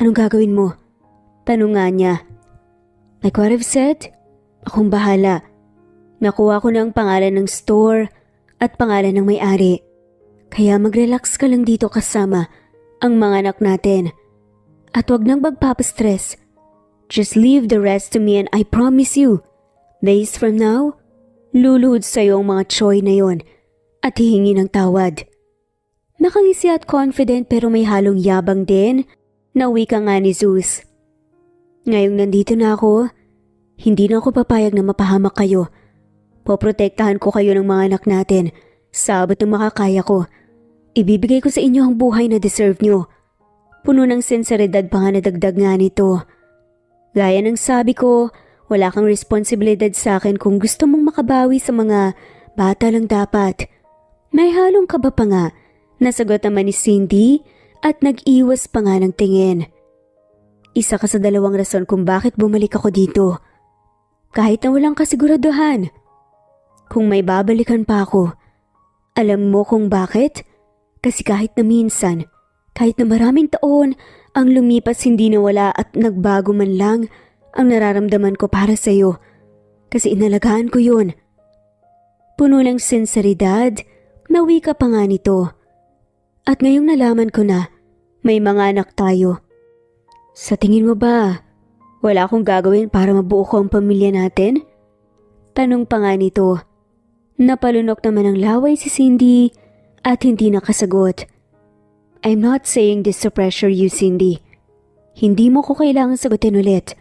Anong gagawin mo? Tanong nga niya. Like what I've said? Akong bahala. Nakuha ko na ang pangalan ng store at pangalan ng may-ari. Kaya mag-relax ka lang dito kasama ang mga anak natin. At wag nang magpapastress. Just leave the rest to me and I promise you, days from now, luluhod sa'yo ang mga choy na yon at hihingi ng tawad. Nakangisi at confident pero may halong yabang din na wika nga ni Zeus. Ngayong nandito na ako, hindi na ako papayag na mapahamak kayo. Poprotektahan ko kayo ng mga anak natin sa abot ng makakaya ko. Ibibigay ko sa inyo ang buhay na deserve nyo. Puno ng sinseridad pa nga nadagdag nga nito. Gaya ng sabi ko, wala kang responsibilidad sa akin kung gusto mong makabawi sa mga bata lang dapat. May halong kaba pa nga, nasagot naman ni Cindy at nag-iwas pa nga ng tingin. Isa ka sa dalawang rason kung bakit bumalik ako dito. Kahit na walang kasiguraduhan. Kung may babalikan pa ako, alam mo kung bakit? Kasi kahit na minsan, kahit na maraming taon ang lumipas hindi nawala at nagbago man lang ang nararamdaman ko para sa iyo. Kasi inalagaan ko yun. Puno ng sinseridad, nawi ka pa nga nito. At ngayong nalaman ko na may mga anak tayo. Sa tingin mo ba, wala akong gagawin para mabuo ko ang pamilya natin? Tanong pa nga nito. Napalunok naman ng laway si Cindy at hindi nakasagot. I'm not saying this to pressure you, Cindy. Hindi mo ko kailangan sagutin ulit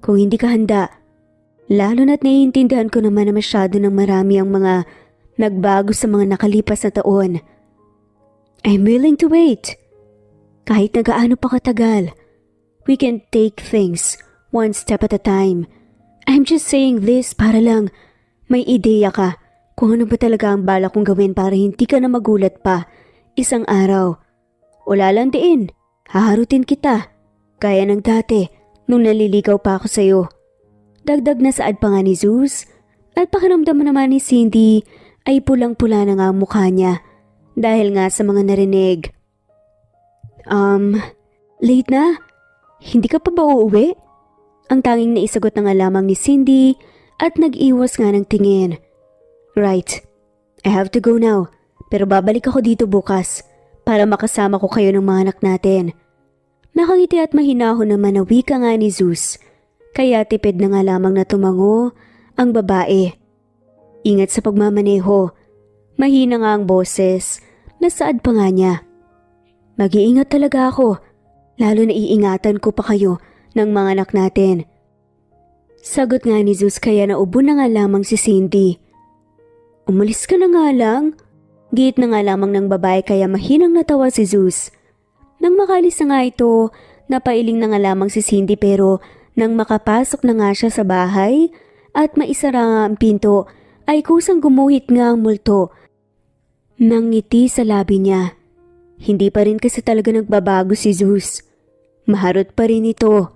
kung hindi ka handa. Lalo na't naiintindihan ko naman na masyado ng marami ang mga nagbago sa mga nakalipas na taon. I'm willing to wait. Kahit na gaano pa katagal, we can take things one step at a time. I'm just saying this para lang may ideya ka kung ano ba talaga ang bala kong gawin para hindi ka na magulat pa isang araw. Wala lang diin, haharutin kita, gaya ng dati nung naliligaw pa ako sa'yo. Dagdag na saad pa nga ni Zeus at pakiramdam naman ni Cindy ay pulang-pula na nga ang mukha niya dahil nga sa mga narinig. Late na? Hindi ka pa ba uuwi? Ang tanging naisagot na nga lamang ni Cindy at nag-iwas nga ng tingin. Right, I have to go now pero babalik ako dito bukas para makasama ko kayo ng mga anak natin. Nakangiti at mahinahon naman na wika nga ni Zeus, kaya tipid na nga lamang na tumango ang babae. Ingat sa pagmamaneho, mahina nga ang boses, nasaad pa nga niya. Mag-iingat talaga ako, lalo na iingatan ko pa kayo ng mga anak natin. Sagot nga ni Zeus kaya naubo na nga lamang si Cindy. Umalis ka na nga lang. Giit na nga lamang ng babae kaya mahinang natawa si Zeus. Nang makalis na nga ito, napailing na nga lamang si Cindy pero nang makapasok na nga siya sa bahay at maisara nga ang pinto ay kusang gumuhit nga ang multo. Nang ngiti sa labi niya. Hindi pa rin kasi talaga nagbabago si Zeus. Maharot pa rin ito.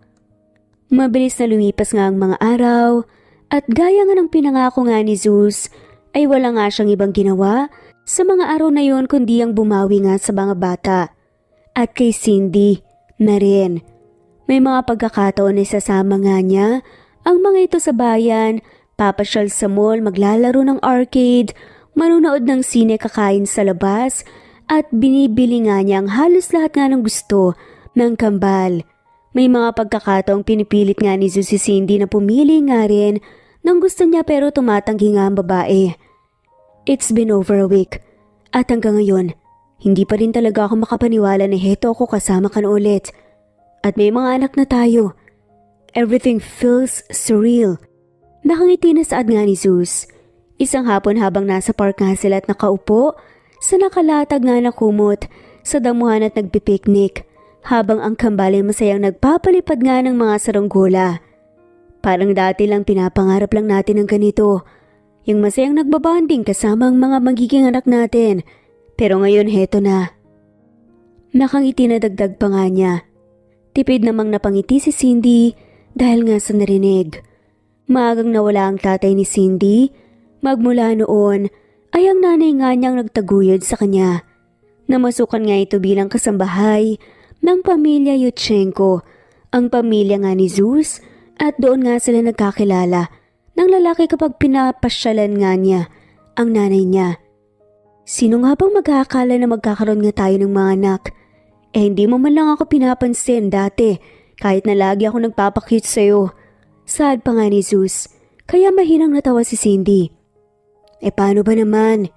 Mabilis na lumipas nga ang mga araw at gaya nga ng pinangako nga ni Zeus ay wala nga siyang ibang ginawa sa mga araw na yon kundi ang bumawi nga sa mga bata. At kay Cindy na rin. May mga pagkakataon na sasama nga niya ang mga ito sa bayan, papasyal sa mall, maglalaro ng arcade, manunood ng sine, kakain sa labas, at binibili nga niya ang halos lahat nga ng gusto ng kambal. May mga pagkakataong pinipilit nga ni Zeus si Cindy na pumili nga rin ng gusto niya pero tumatanggi nga ang babae. It's been over a week at hanggang ngayon, hindi pa rin talaga ako makapaniwala na heto ako kasama ka na ulit. At may mga anak na tayo. Everything feels surreal. Nakangiti na saad nga ni Zeus. Isang hapon habang nasa park nga sila at nakaupo sa nakalatag nga na kumot sa damuhan at nagpipiknik habang ang kambal ay masayang nagpapalipad nga ng mga saranggola. Parang dati lang pinapangarap lang natin ng ganito. Yung masayang nagbabanding kasama ang mga magiging anak natin. Pero ngayon heto na. Nakangiti na dagdag pa nga niya. Tipid namang napangiti si Cindy dahil nga sa narinig. Maagang nawala ang tatay ni Cindy. Magmula noon ay ang nanay nga niyang nagtaguyod sa kanya. Namasukan nga ito bilang kasambahay ng pamilya Yutchenko, ang pamilya nga ni Zeus, at doon nga sila nagkakilala ng lalaki kapag pinapasyalan nga niya ang nanay niya. Sino nga bang mag-aakala na magkakaroon nga tayo ng mga anak? Hindi mo man lang ako pinapansin dati kahit na lagi ako nagpapakute sa'yo. Saad pa nga ni Zeus, kaya mahinang natawa si Cindy. Paano ba naman?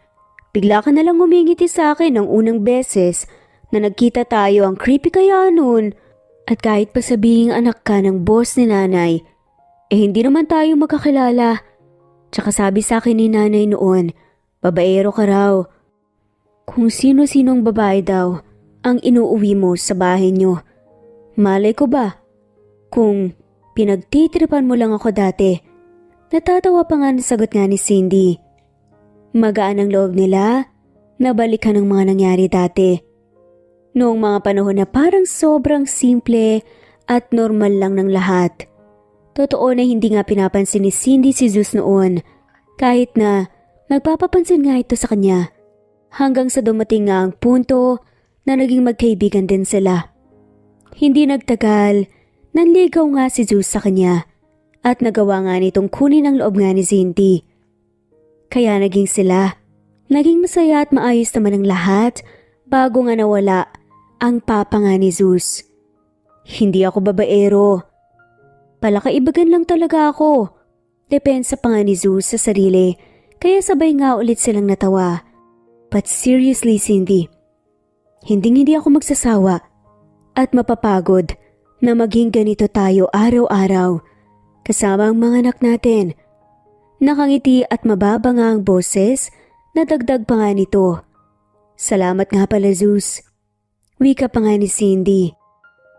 Bigla ka nalang humingiti sa akin ng unang beses na nagkita tayo, ang creepy kaya nun. At kahit pa sabihing anak ka ng boss ni nanay, hindi naman tayo magkakilala. Tsaka sabi sa akin ni nanay noon, babaero ka raw. Kung sino-sinong babae daw ang inuuwi mo sa bahay nyo. Malay ko ba? Kung pinagtitripan mo lang ako dati. Natatawa pa nga nasagot nga ni Cindy. Magaan ang loob nila, nabalikan ang mga nangyari dati. Noong mga panahon na parang sobrang simple at normal lang ng lahat. Totoo na hindi nga pinapansin ni Cindy si Zeus noon, kahit na nagpapapansin nga ito sa kanya. Hanggang sa dumating nga ang punto na naging magkaibigan din sila. Hindi nagtagal, nanligaw nga si Zeus sa kanya at nagawa nga nitong kunin ang loob nga ni Cindy. Kaya naging sila. Naging masaya at maayos naman ang lahat bago nga nawala ang papa nga ni Zeus. Hindi ako babaero. Palakaibagan lang talaga ako. Depensa pa nga ni Zeus sa sarili, kaya sabay nga ulit silang natawa. But seriously, Cindy, hindi ako magsasawa at mapapagod na maging ganito tayo araw-araw kasama ang mga anak natin. Nakangiti at mababa nga ang boses na dagdag pa nga nito. Salamat nga pala, Zeus. Wika pa nga ni Cindy.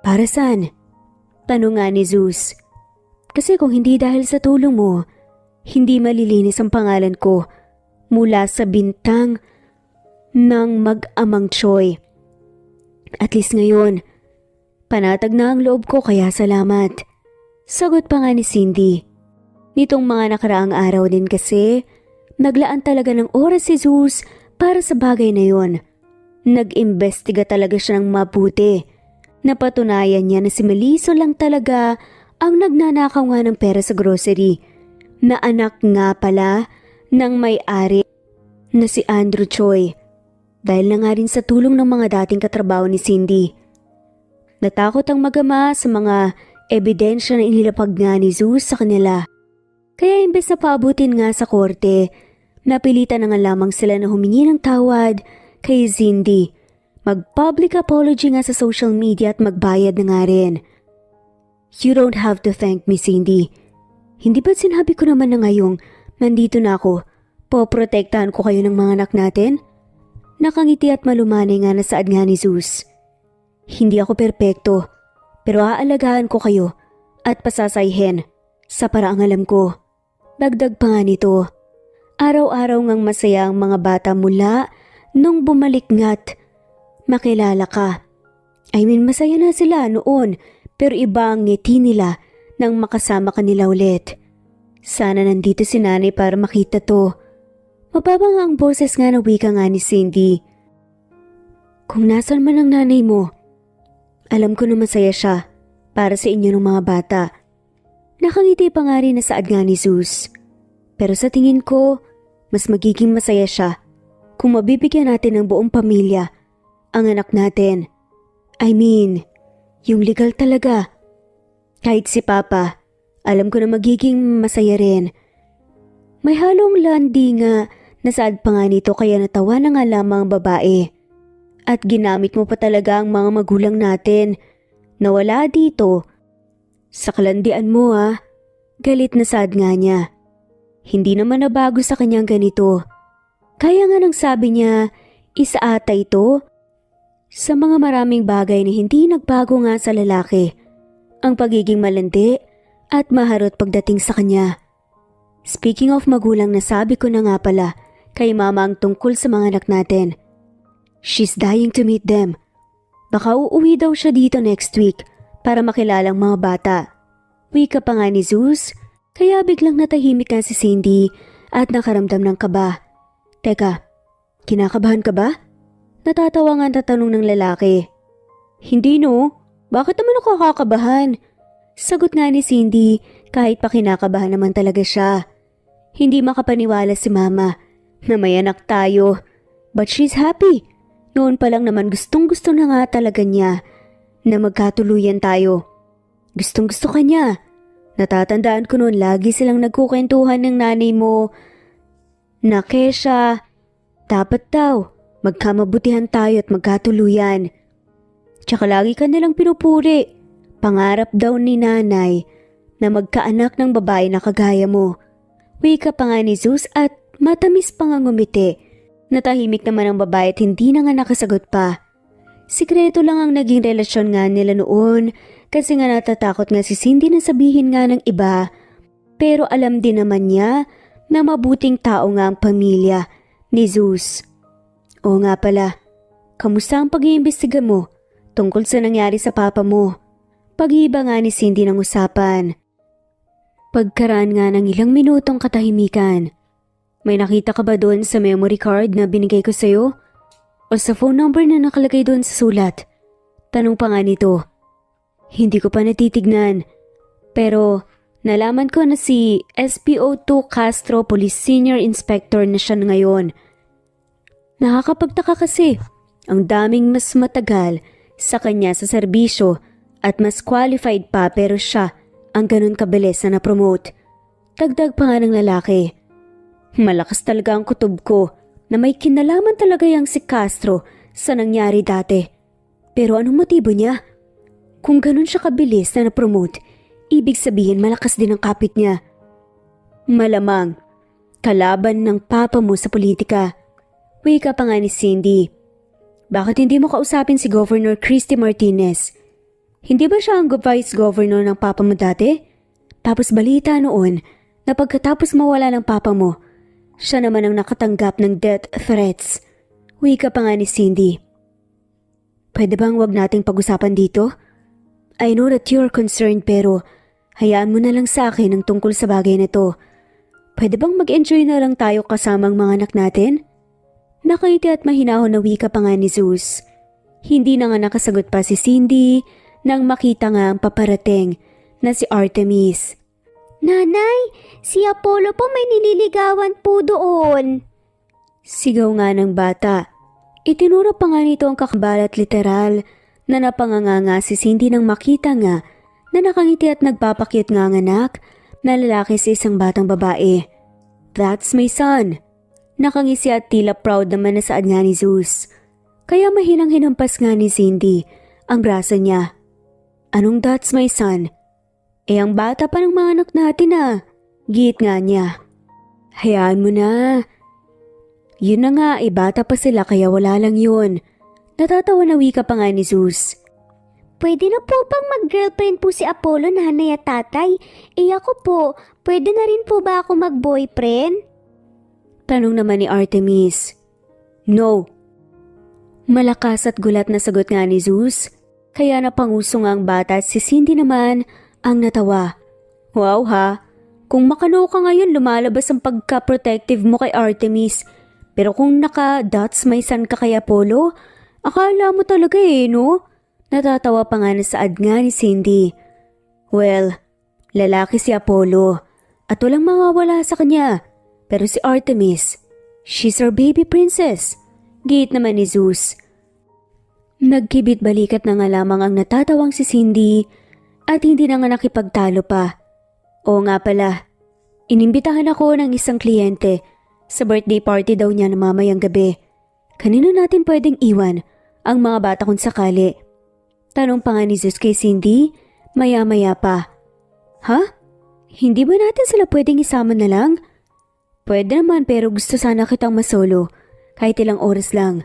Para saan? Tanong nga ni Zeus. Kasi kung hindi dahil sa tulong mo, hindi malilinis ang pangalan ko mula sa bintang ng mag-amang Choi. At least ngayon, panatag na ang loob ko kaya salamat. Sagot pa nga ni Cindy. Nitong mga nakaraang araw din kasi, naglaan talaga ng oras si Zeus para sa bagay na yon. Nag-imbestiga talaga siya ng mabuti. Napatunayan niya na si Meliso lang talaga ang nagnanakaw nga ng pera sa grocery, na anak nga pala ng may-ari na si Andrew Choi. Dahil na nga rin sa tulong ng mga dating katrabaho ni Cindy. Natakot ang mag-ama sa mga ebidensya na inilapag nga ni Zeus sa kanila. Kaya imbes na paabutin nga sa korte, napilitan na nga lamang sila na humingi ng tawad kay Cindy. Mag-public apology nga sa social media at magbayad na nga rin. You don't have to thank me, Cindy. Hindi ba't sinabi ko naman na ngayong nandito na ako, poprotektahan ko kayo ng mga anak natin? Nakangiti at malumanay nga na saad nga ni Zeus. Hindi ako perpekto, pero aalagaan ko kayo at pasasayhin sa paraang alam ko. Dagdag pa nga nito, araw-araw ngang masaya ang mga bata mula nung bumalik nga't makilala ka. Masaya na sila noon, pero iba ang ngiti nila nang makasama ka nila ulit. Sana nandito si nanay para makita to. Mababa nga ang boses nga na wika nga ni Cindy. Kung nasan man ang nanay mo, alam ko na masaya siya para sa inyo ng mga bata. Nakangiti pa nga rin na saad nga ni Zeus. Pero sa tingin ko, mas magiging masaya siya kung mabibigyan natin ng buong pamilya ang anak natin. Yung legal talaga. Kahit si Papa, alam ko na magiging masaya rin. May halong landi nga. Nasaad pa nga nito kaya natawa na nga lamang ang babae. At ginamit mo pa talaga ang mga magulang natin. Nawala dito. Sa kalandian mo Galit na saad nga niya. Hindi naman nabago sa kanyang ganito. Kaya nga nang sabi niya, isa ata ito sa mga maraming bagay na hindi nagbago nga sa lalaki. Ang pagiging malandi at maharot pagdating sa kanya. Speaking of magulang, nasabi ko na nga pala kay mama ang tungkol sa mga anak natin. She's dying to meet them. Baka uuwi daw siya dito next week para makilalang mga bata. Wika pa nga ni Zeus, kaya biglang natahimik nga si Cindy at nakaramdam ng kaba. Teka, kinakabahan ka ba? Natatawa nga ang tatanong ng lalaki. Hindi no, bakit naman ako kakakabahan? Sagot nga ni Cindy kahit pa kinakabahan naman talaga siya. Hindi makapaniwala si Mama na may anak tayo. But she's happy. Noon pa lang naman gustong-gusto na nga talaga niya na magkatuluyan tayo. Gustong-gusto ka niya. Natatandaan ko noon lagi silang nagkukwentuhan ng nanay mo na Kesha, dapat daw magkamabutihan tayo at magkatuluyan. Tsaka lagi ka nilang pinupuri. Pangarap daw ni nanay na magkaanak ng babae na kagaya mo. Wika pa nga ni Zeus at matamis pa nga ngumiti. Natahimik naman ang babae at hindi na nga nakasagot pa. Sikreto lang ang naging relasyon nga nila noon kasi nga natatakot nga si Cindy na sabihin nga ng iba. Pero alam din naman niya na mabuting tao nga ang pamilya ni Zeus. Oo nga pala, kamusta ang pag-iimbestiga mo tungkol sa nangyari sa papa mo? Pag-iiba nga ni Cindy ng usapan. Pagkaraan nga ng ilang minutong katahimikan, may nakita ka ba doon sa memory card na binigay ko sa'yo? O sa phone number na nakalagay doon sa sulat? Tanong pa nga nito. Hindi ko pa natitignan. Pero nalaman ko na si SPO2 Castro Police Senior Inspector na siya ngayon. Nakakapagtaka kasi, ang daming mas matagal sa kanya sa serbisyo at mas qualified pa pero siya ang ganun kabilis na na-promote. Dagdag pa nga ng lalaki. Malakas talaga ang kutob ko na may kinalaman talaga yang si Castro sa nangyari dati. Pero anong motibo niya? Kung ganun siya kabilis na na-promote, ibig sabihin malakas din ang kapit niya. Malamang, kalaban ng papa mo sa politika. Wika pa nga ni Cindy. Bakit hindi mo kausapin si Governor Christy Martinez? Hindi ba siya ang vice governor ng papa mo dati? Tapos balita noon na pagkatapos mawala ng papa mo, siya naman ang nakatanggap ng death threats. Wika pa nga ni Cindy. Pwede bang wag nating pag-usapan dito? I know that you're concerned pero hayaan mo na lang sa akin ang tungkol sa bagay na to. Pwede bang mag-enjoy na lang tayo kasamang mga anak natin? Nakaiti at mahinahon na wika pa nga ni Zeus. Hindi na nga nakasagot pa si Cindy nang makita nga ang paparating na si Artemis. Nanay, si Apollo po may nililigawan po doon. Sigaw nga ng bata. Itinuro pa nga nito ang kakabalat literal na napanganganga si Cindy nang makita nga na nakangiti at nagpapakit nga ang anak na lalaki sa isang batang babae. That's my son. Nakangisi at tila proud naman na saad nga ni Zeus. Kaya mahinang hinampas nga ni Cindy ang braso niya. Anong that's my son? Ang bata pa ng mga anak natin ah. Giit nga niya. Hayaan mo na. Yun na nga, bata pa sila kaya wala lang yun. Natatawa na wika pa nga ni Zeus. Pwede na po bang mag-girlfriend po si Apollo, nanay at tatay? Ako po, pwede na rin po ba ako mag-boyfriend? Tanong naman ni Artemis. No. Malakas at gulat na sagot nga ni Zeus. Kaya napanguso nga ang bata at si Cindy naman ang natawa. Wow ha, kung makano ka ngayon lumalabas ang pagka-protective mo kay Artemis. Pero kung naka-dots may son ka kay Apollo, akala mo talaga no? Natatawa pa nga na saad nga ni Cindy. Well, lalaki si Apollo at walang mawawala sa kanya. Pero si Artemis, she's our baby princess. Giit naman ni Zeus. Nagkibit balikat na nga lamang ang natatawang si Cindy at hindi na nga nakipagtalo pa. Oo nga pala, inimbitahan ako ng isang kliyente sa birthday party daw niya na mamayang gabi. Kanino natin pwedeng iwan ang mga bata kung sakali? Tanong pa nga ni Zeus kay Cindy, maya-maya pa. Ha? Hindi ba natin sila pwedeng isama na lang? Pwede naman pero gusto sana kitang masolo kahit ilang oras lang.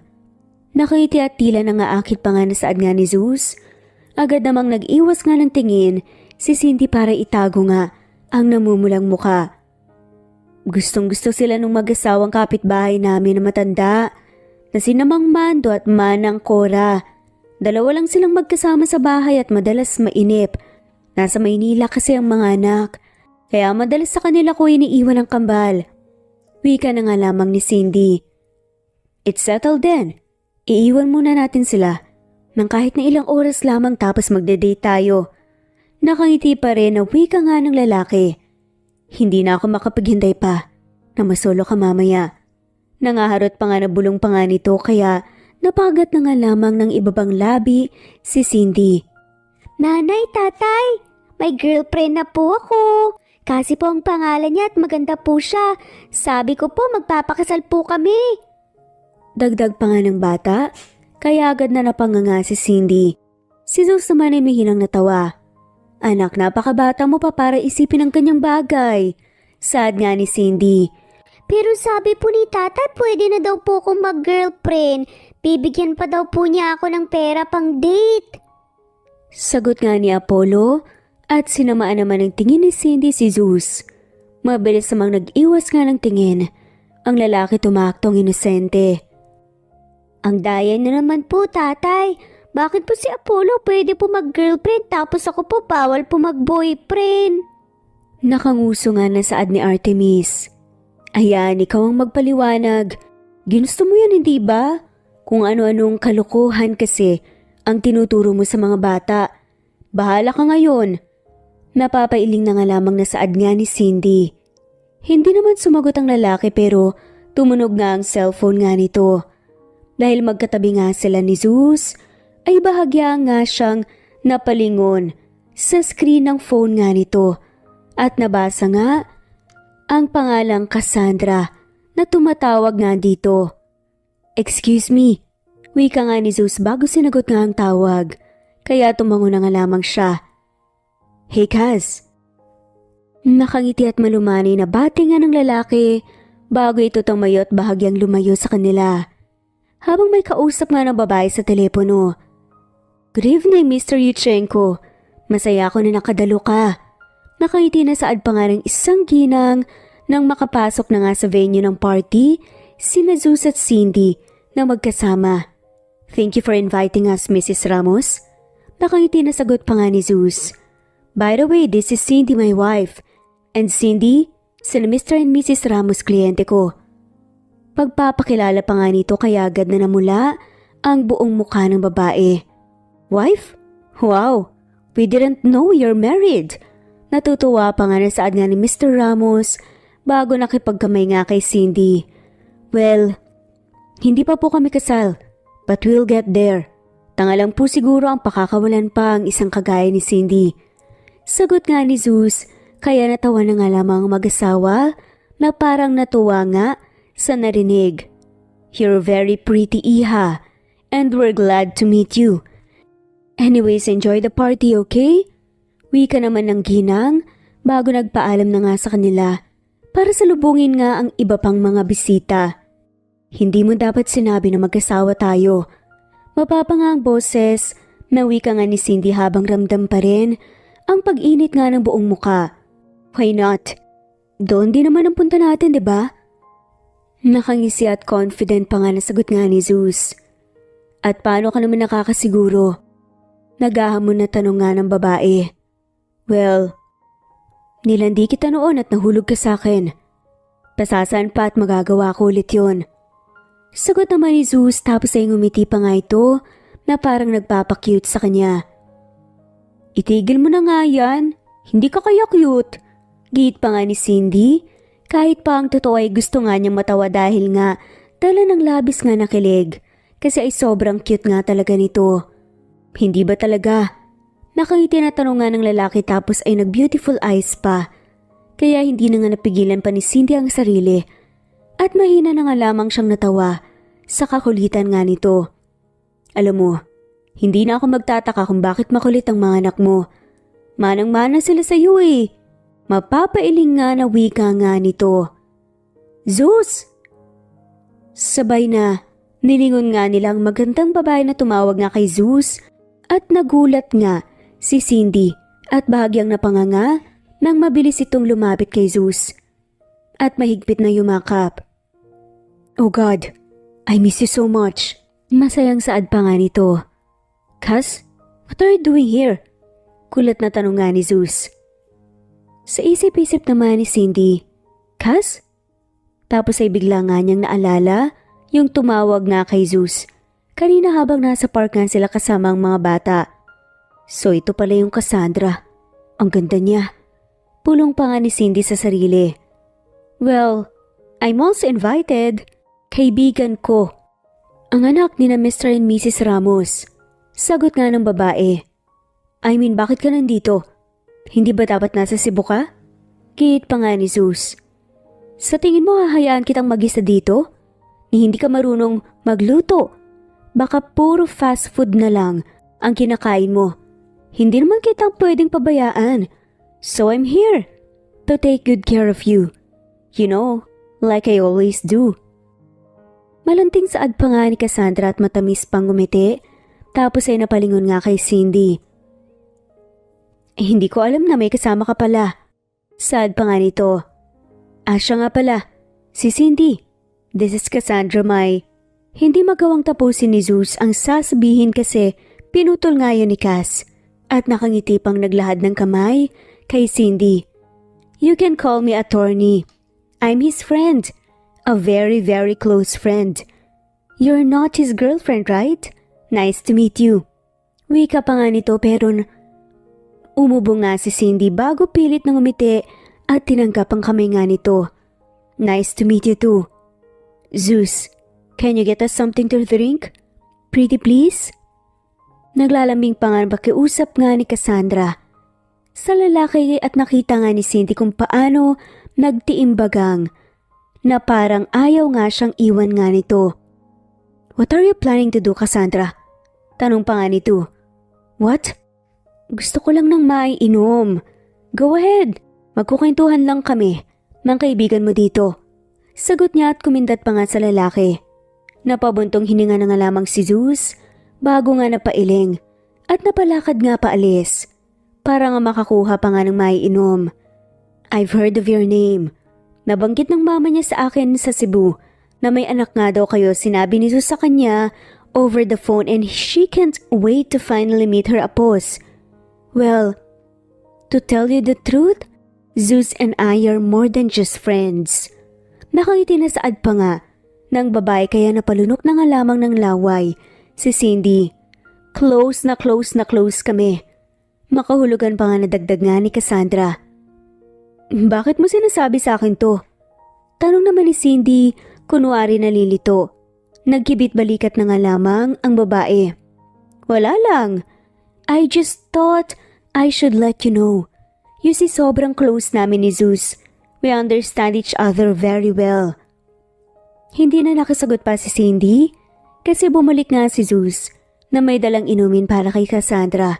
Nakangiti at tila na nga akit pa nga na saad nga ni Zeus. Agad namang nag-iwas nga ng tingin si Cindy para itago nga ang namumulang muka. Gustong gusto sila nung mag-asawang kapitbahay namin na matanda na si Namang Mando at Manang Cora. Dalawa lang silang magkasama sa bahay at madalas mainip. Nasa Maynila kasi ang mga anak, kaya madalas sa kanila ko iniiwan ang kambal. Wika na nga lamang ni Cindy. It's settled then. Iiwan muna natin sila nang kahit na ilang oras lamang tapos magde-date tayo. Nakangiti pa rin na wika nga ng lalaki. Hindi na ako makapaghintay pa na masolo ka mamaya. Nangaharot pa nga na bulong pa nga nito kaya napagat na nga lamang ng ibabang labi si Cindy. Nanay, tatay, may girlfriend na po ako. Kasi po ang pangalan niya at maganda po siya. Sabi ko po magpapakasal po kami. Dagdag pa nga ng bata, kaya agad na napanganga si Cindy. Si Zeus naman ay mihinang natawa. Anak, napakabata mo pa para isipin ang kanyang bagay. Sad nga ni Cindy. Pero sabi po ni tatay pwede na daw po akong mag-girlfriend. Bibigyan pa daw po niya ako ng pera pang date. Sagot nga ni Apollo at sinamaan naman ng tingin ni Cindy si Zeus. Mabilis namang nag-iwas nga ng tingin. Ang lalaki tumaktong inosente. Ang daya na naman po, tatay. Bakit po si Apollo pwede po mag-girlfriend tapos ako po bawal po mag-boyfriend? Nakanguso nga na saad ni Artemis. Ayan, ikaw ang magpaliwanag. Ginusto mo yan, hindi ba? Kung ano-anong kalokohan kasi ang tinuturo mo sa mga bata. Bahala ka ngayon. Napapailing na nga lamang na saad nga ni Cindy. Hindi naman sumagot ang lalaki pero tumunog nga ang cellphone nga nito. Dahil magkatabi nga sila ni Zeus, ay bahagya nga siyang napalingon sa screen ng phone nga nito at nabasa nga ang pangalang Cassandra na tumatawag nga dito. Excuse me, wika nga ni Zeus bago sinagot nga ang tawag, kaya tumango na nga lamang siya. Hey Kaz. Nakangiti at malumani na bati nga ng lalaki bago ito tumayo at bahagyang lumayo sa kanila. Habang may kausap nga ng babae sa telepono. Good evening, Mr. Yuchenko. Masaya ako na nakadalo ka. Nakangiti na saad pa nga ng isang ginang nang makapasok na nga sa venue ng party sina Zeus at Cindy na magkasama. Thank you for inviting us, Mrs. Ramos. Nakangiti na sagot pa nga ni Zeus. By the way, this is Cindy, my wife. And Cindy, sila Mr. and Mrs. Ramos kliyente ko. Pagpapakilala pa nga nito kaya agad na namula ang buong mukha ng babae. Wife? Wow, we didn't know you're married. Natutuwa pa nga na saad nga ni Mr. Ramos bago nakipagkamay nga kay Cindy. Well, hindi pa po kami kasal, but we'll get there. Tanga lang po siguro ang pakakawalan pa ang isang kagaya ni Cindy. Sagot nga ni Zeus kaya natawa na nga lamang ang mag-asawa na parang natuwa nga sa narinig. You're very pretty, Iha, and we're glad to meet you. Anyways, enjoy the party, okay? Wika naman ng ginang bago nagpaalam na nga sa kanila para salubungin nga ang iba pang mga bisita. Hindi mo dapat sinabi na mag-asawa tayo. Mapapa nga ang boses na wika nga ni Cindy habang ramdam pa rin ang pag-init nga ng buong muka. Why not? Doon din naman ang punta natin, diba? Nakangisi at confident pa nga nasagot nga ni Zeus. At paano ka naman nakakasiguro? Naghahamon na tanong nga ng babae. Well, nilandi kita noon at nahulog ka sa akin. Pasasaan pa at magagawa ko ulit yun. Sagot naman ni Zeus tapos ay ngumiti pa nga ito na parang nagpapakute sa kanya. Itigil mo na nga yan, hindi ka kaya cute. Gihit pa nga ni Cindy. Kahit pa ang totoo ay gusto nga niyang matawa dahil nga dala ng labis nga nakilig kasi ay sobrang cute nga talaga nito. Hindi ba talaga? Nakangiti na tanong nga ng lalaki tapos ay nag-beautiful eyes pa. Kaya hindi na nga napigilan pa ni Cindy ang sarili at mahina na nga lamang siyang natawa sa kakulitan nga nito. Alam mo, hindi na ako magtataka kung bakit makulit ang mga anak mo. Manang-mana sila sa iyo eh. Mapapailing nga na wika nga nito. Zeus! Sabay na, nilingon nga nilang magandang babae na tumawag nga kay Zeus at nagulat nga si Cindy at bahagyang napanganga nang mabilis itong lumapit kay Zeus at mahigpit na yumakap. Oh God, I miss you so much. Masayang saad pa nga nito. Cass, what are you doing here? Kulat na tanong nga ni Zeus. Sa isip-isip naman ni Cindy, Cass? Tapos ay bigla nga niyang naalala yung tumawag nga kay Zeus. Kanina habang nasa park nga sila kasama ang mga bata. So ito pala yung Cassandra. Ang ganda niya. Pulong pa nga ni Cindy sa sarili. Well, I'm also invited. Kaibigan ko. Ang anak ni na Mr. and Mrs. Ramos. Sagot nga ng babae. I mean, bakit ka nandito? Hindi ba dapat nasa Cebu ka? Giit pa nga ni Zeus. Sa tingin mo hahayaan kitang mag-isa dito? Ni hindi ka marunong magluto. Baka puro fast food na lang ang kinakain mo. Hindi naman kitang pwedeng pabayaan. So I'm here to take good care of you. You know, like I always do. Malanting saad pa nga ni Cassandra at matamis pang ngumiti. Tapos ay napalingon nga kay Cindy. Hindi ko alam na may kasama ka pala. Saad pa nga nito. Siya nga pala, si Cindy. This is Cassandra Mai. Hindi magawang tapusin ni Zeus ang sasabihin kasi pinutol nga yun ni Cass. At nakangiti pang naglahad ng kamay kay Cindy. You can call me attorney. I'm his friend. A very, very close friend. You're not his girlfriend, right? Nice to meet you. Wika pa nga nito pero umubo nga si Cindy bago pilit nang umiti at tinanggap ang kamay nga nito. Nice to meet you too. Zeus, can you get us something to drink? Pretty please? Naglalambing pa nga pakiusap nga ni Cassandra sa lalaki at nakita nga ni Cindy kung paano nagtiimbagang na parang ayaw nga siyang iwan nga nito. What are you planning to do, Cassandra? Tanong pa nga nito. What? Gusto ko lang ng maiinom. Go ahead. Magkukwentuhan lang kami ng kaibigan mo dito. Sagot niya at kumindat pa nga sa lalaki. Napabuntong hininga na nga lamang si Zeus bago nga napailing at napalakad nga paalis para nga makakuha pa nga ng maiinom. I've heard of your name. Nabanggit ng mama niya sa akin sa Cebu na may anak nga daw kayo. Sinabi ni Zeus sa kanya over the phone and she can't wait to finally meet her apos. Well, to tell you the truth, Zeus and I are more than just friends. Nakangiti na saad pa nga ng babae kaya napalunok na nga lamang ng laway si Cindy. Close na close kami. Makahulugan pa nga nadagdag nga ni Cassandra. Bakit mo sinasabi sa akin to? Tanong naman ni Cindy, kunwari nalilito. Nagkibit balikat na nga lamang ang babae. Wala lang. I just thought I should let you know. You see, sobrang close namin ni Zeus. We understand each other very well. Hindi na nakasagot pa si Cindy kasi bumalik nga si Zeus na may dalang inumin para kay Cassandra.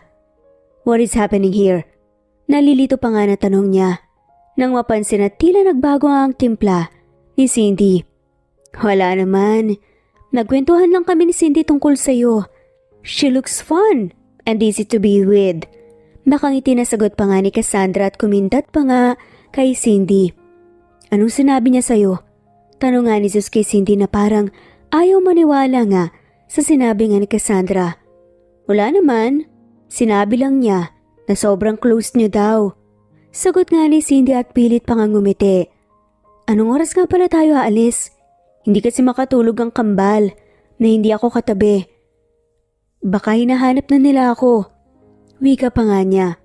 What is happening here? Nalilito pa nga na tanong niya nang mapansin na tila nagbago ang timpla ni Cindy. Wala naman. Nagkwentuhan lang kami ni Cindy tungkol sa'yo. She looks fun and easy to be with. Nakangiti na sagot pa nga ni Cassandra at kumindat pa nga kay Cindy. Anong sinabi niya sa'yo? Tanong nga ni Zeus kay Cindy na parang ayaw maniwala nga sa sinabi nga ni Cassandra. Wala naman. Sinabi lang niya na sobrang close niyo daw. Sagot nga ni Cindy at pilit pang ngumiti. Anong oras nga pala tayo aalis? Hindi kasi makatulog ang kambal na hindi ako katabi. Baka hinahanap na nila ako. Wika pa nga niya.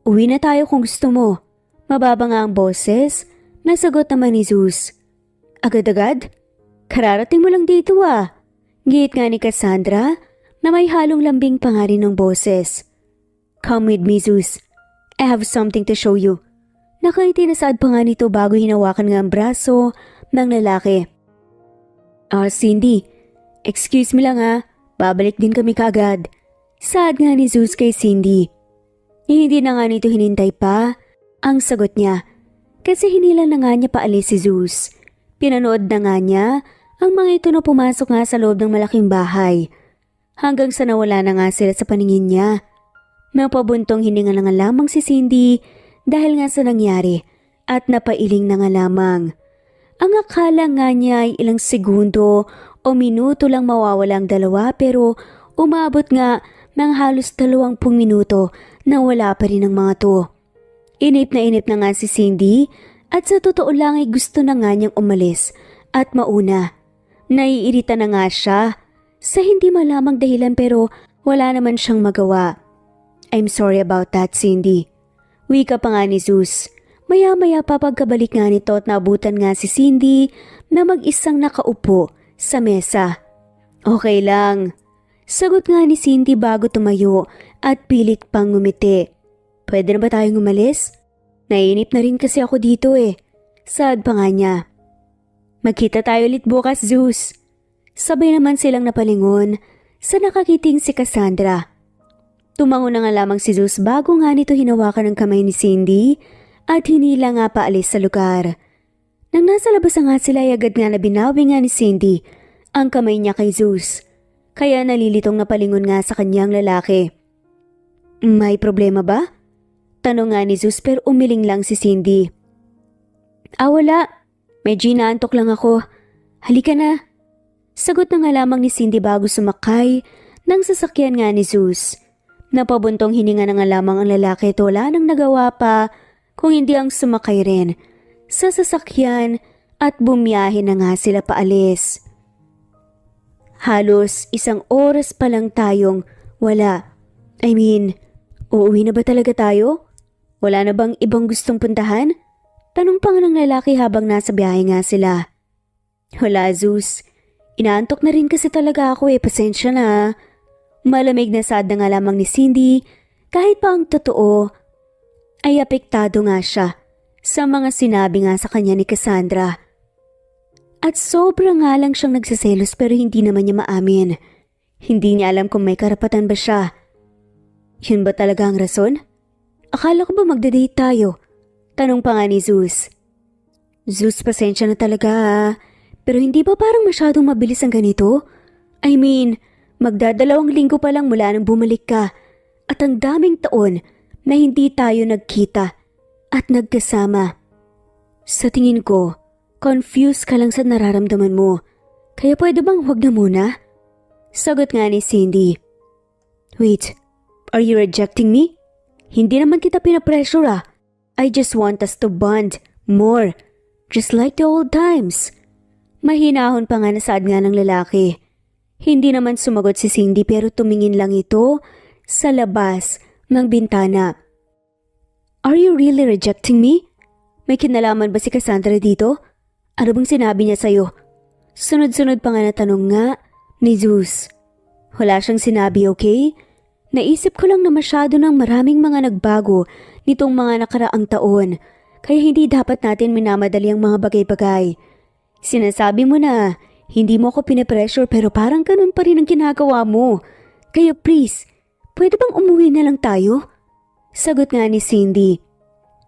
Uwi na tayo kung gusto mo. Mababa nga ang boses. Nasagot naman ni Zeus. Agad-agad? Kararating mo lang dito ah. Giit nga ni Cassandra na may halong lambing pa nga rin ng boses. Come with me, Zeus. I have something to show you. Nakaiti na saad pa nga nito bago hinawakan nga ang braso ng lalaki. Cindy, excuse me lang ha. Babalik din kami kaagad. Saad nga ni Zeus kay Cindy. Hindi na nga nito hinintay pa ang sagot niya. Kasi hinila na nga niya paalis si Zeus. Pinanood na nga niya ang mga ito na pumasok nga sa loob ng malaking bahay. Hanggang sa nawala na nga sila sa paningin niya. Napabuntong hininga na nga lamang si Cindy dahil nga sa nangyari at napailing na nga lamang. Ang akala nga niya ay ilang segundo o minuto lang mawawala ang dalawa pero Umabot nga ng halos 20 minuto nang wala pa rin ang mga to. Inip na nga si Cindy at sa totoo lang ay gusto na nga niyang umalis at mauna. Naiirita na nga siya sa hindi malamang dahilan pero wala naman siyang magawa. I'm sorry about that, Cindy. Wika pa nga ni Zeus. Maya-maya pa pagkabalik nga nito at naabutan nga si Cindy na mag-isang nakaupo sa mesa. Okay lang. Sagot nga ni Cindy bago tumayo at pilit pang ngumiti. Pwede na ba tayong umalis? Nainip na rin kasi ako dito eh. Saad pa nga niya. Magkita tayo ulit bukas, Zeus. Sabay naman silang napalingon sa nakakiting si Cassandra. Tumango na nga lamang si Zeus bago nga nito hinawakan ang kamay ni Cindy at hinila nga paalis sa lugar. Nang nasa labas nga sila ay agad nga na binawi nga ni Cindy ang kamay niya kay Zeus. Kaya nalilitong napalingon nga sa kanyang lalaki. May problema ba? Tanong nga ni Zeus pero umiling lang si Cindy. Wala. Medyo inaantok lang ako. Halika na. Sagot na nga lamang ni Cindy bago sumakay ng sasakyan nga ni Zeus. Napabuntong hininga na nga lamang ang lalaki at wala nang nagawa pa kung hindi ang sumakay rin sa sasakyan at bumiyahe na nga sila paalis. Halos 1 oras pa lang tayong wala. Uuwi na ba talaga tayo? Wala na bang ibang gustong puntahan? Tanong pa nga ng lalaki habang nasa biyahe nga sila. Wala, Zeus. Inaantok na rin kasi talaga ako pasensya na. Malamig na saad na nga lamang ni Cindy kahit pa ang totoo ay apektado nga siya sa mga sinabi nga sa kanya ni Cassandra. At sobra nga lang siyang nagsiselos pero hindi naman niya maamin. Hindi niya alam kung may karapatan ba siya. Yun ba talaga ang rason? Akala ko ba magda-date tayo? Tanong pa nga ni Zeus. Zeus, pasensya na talaga pero hindi ba parang masyadong mabilis ang ganito? Magdadalawang linggo pa lang mula nang bumalik ka at ang daming taon na hindi tayo nagkita at nagkasama. Sa tingin ko, confused ka lang sa nararamdaman mo. Kaya pwede bang huwag na muna? Sagot nga ni Cindy. Wait, are you rejecting me? Hindi naman kita pinapressure I just want us to bond more. Just like the old times. Mahinahon pa nga nasaad nga ng lalaki. Hindi naman sumagot si Cindy pero tumingin lang ito sa labas ng bintana. Are you really rejecting me? May kinalaman ba si Cassandra dito? Ano bang sinabi niya sa'yo? Sunod-sunod pa nga na tanong nga ni Zeus. Wala siyang sinabi, okay? Naisip ko lang na masyado ng maraming mga nagbago nitong mga nakaraang taon. Kaya hindi dapat natin minamadali ang mga bagay-bagay. Sinasabi mo na hindi mo ako pinapressure pero parang ganun pa rin ang ginagawa mo. Kaya please, pwede bang umuwi na lang tayo? Sagot nga ni Cindy.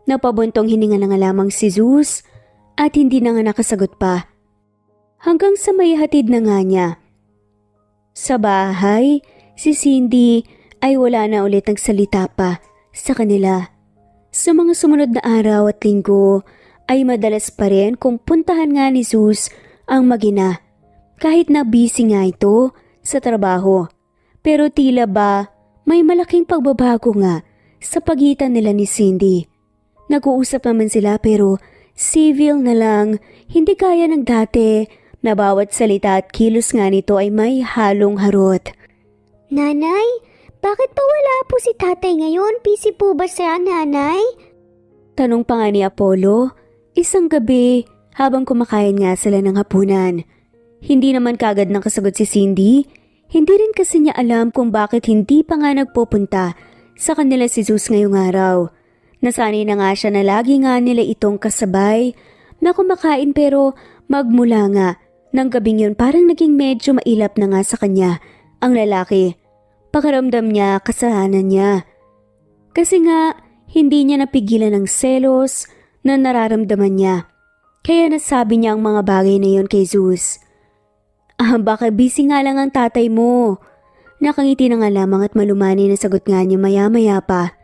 Napabuntong hininga na nga lamang si Zeus at hindi na nga nakasagot pa. Hanggang sa may hatid na nga niya. Sa bahay, si Cindy ay wala na ulit nagsalita pa sa kanila. Sa mga sumunod na araw at linggo ay madalas pa rin kung puntahan nga ni Zeus ang mag-ina. Kahit na busy nga ito sa trabaho. Pero tila ba may malaking pagbabago nga sa pagitan nila ni Cindy. Nag-uusap naman sila pero civil na lang, hindi kaya ng dati na bawat salita at kilos nga nito ay may halong harot. Nanay, bakit pa wala po si tatay ngayon? Busy po ba siya, nanay? Tanong pa nga ni Apollo, isang gabi habang kumakain nga sila ng hapunan. Hindi naman kagad nakasagot si Cindy. Hindi rin kasi niya alam kung bakit hindi pa nga nagpupunta sa kanila si Zeus ngayong araw. Nasanay na nga siya na lagi nga nila itong kasabay na kumakain pero magmula nga ng gabing yun parang naging medyo mailap na nga sa kanya ang lalaki. Pakiramdam niya kasalanan niya. Kasi nga hindi niya napigilan ng selos na nararamdaman niya. Kaya nasabi niya ang mga bagay na yon kay Zeus. Baka busy nga lang ang tatay mo. Nakangiti na nga lamang at malumani na sagot nga niya maya-maya pa.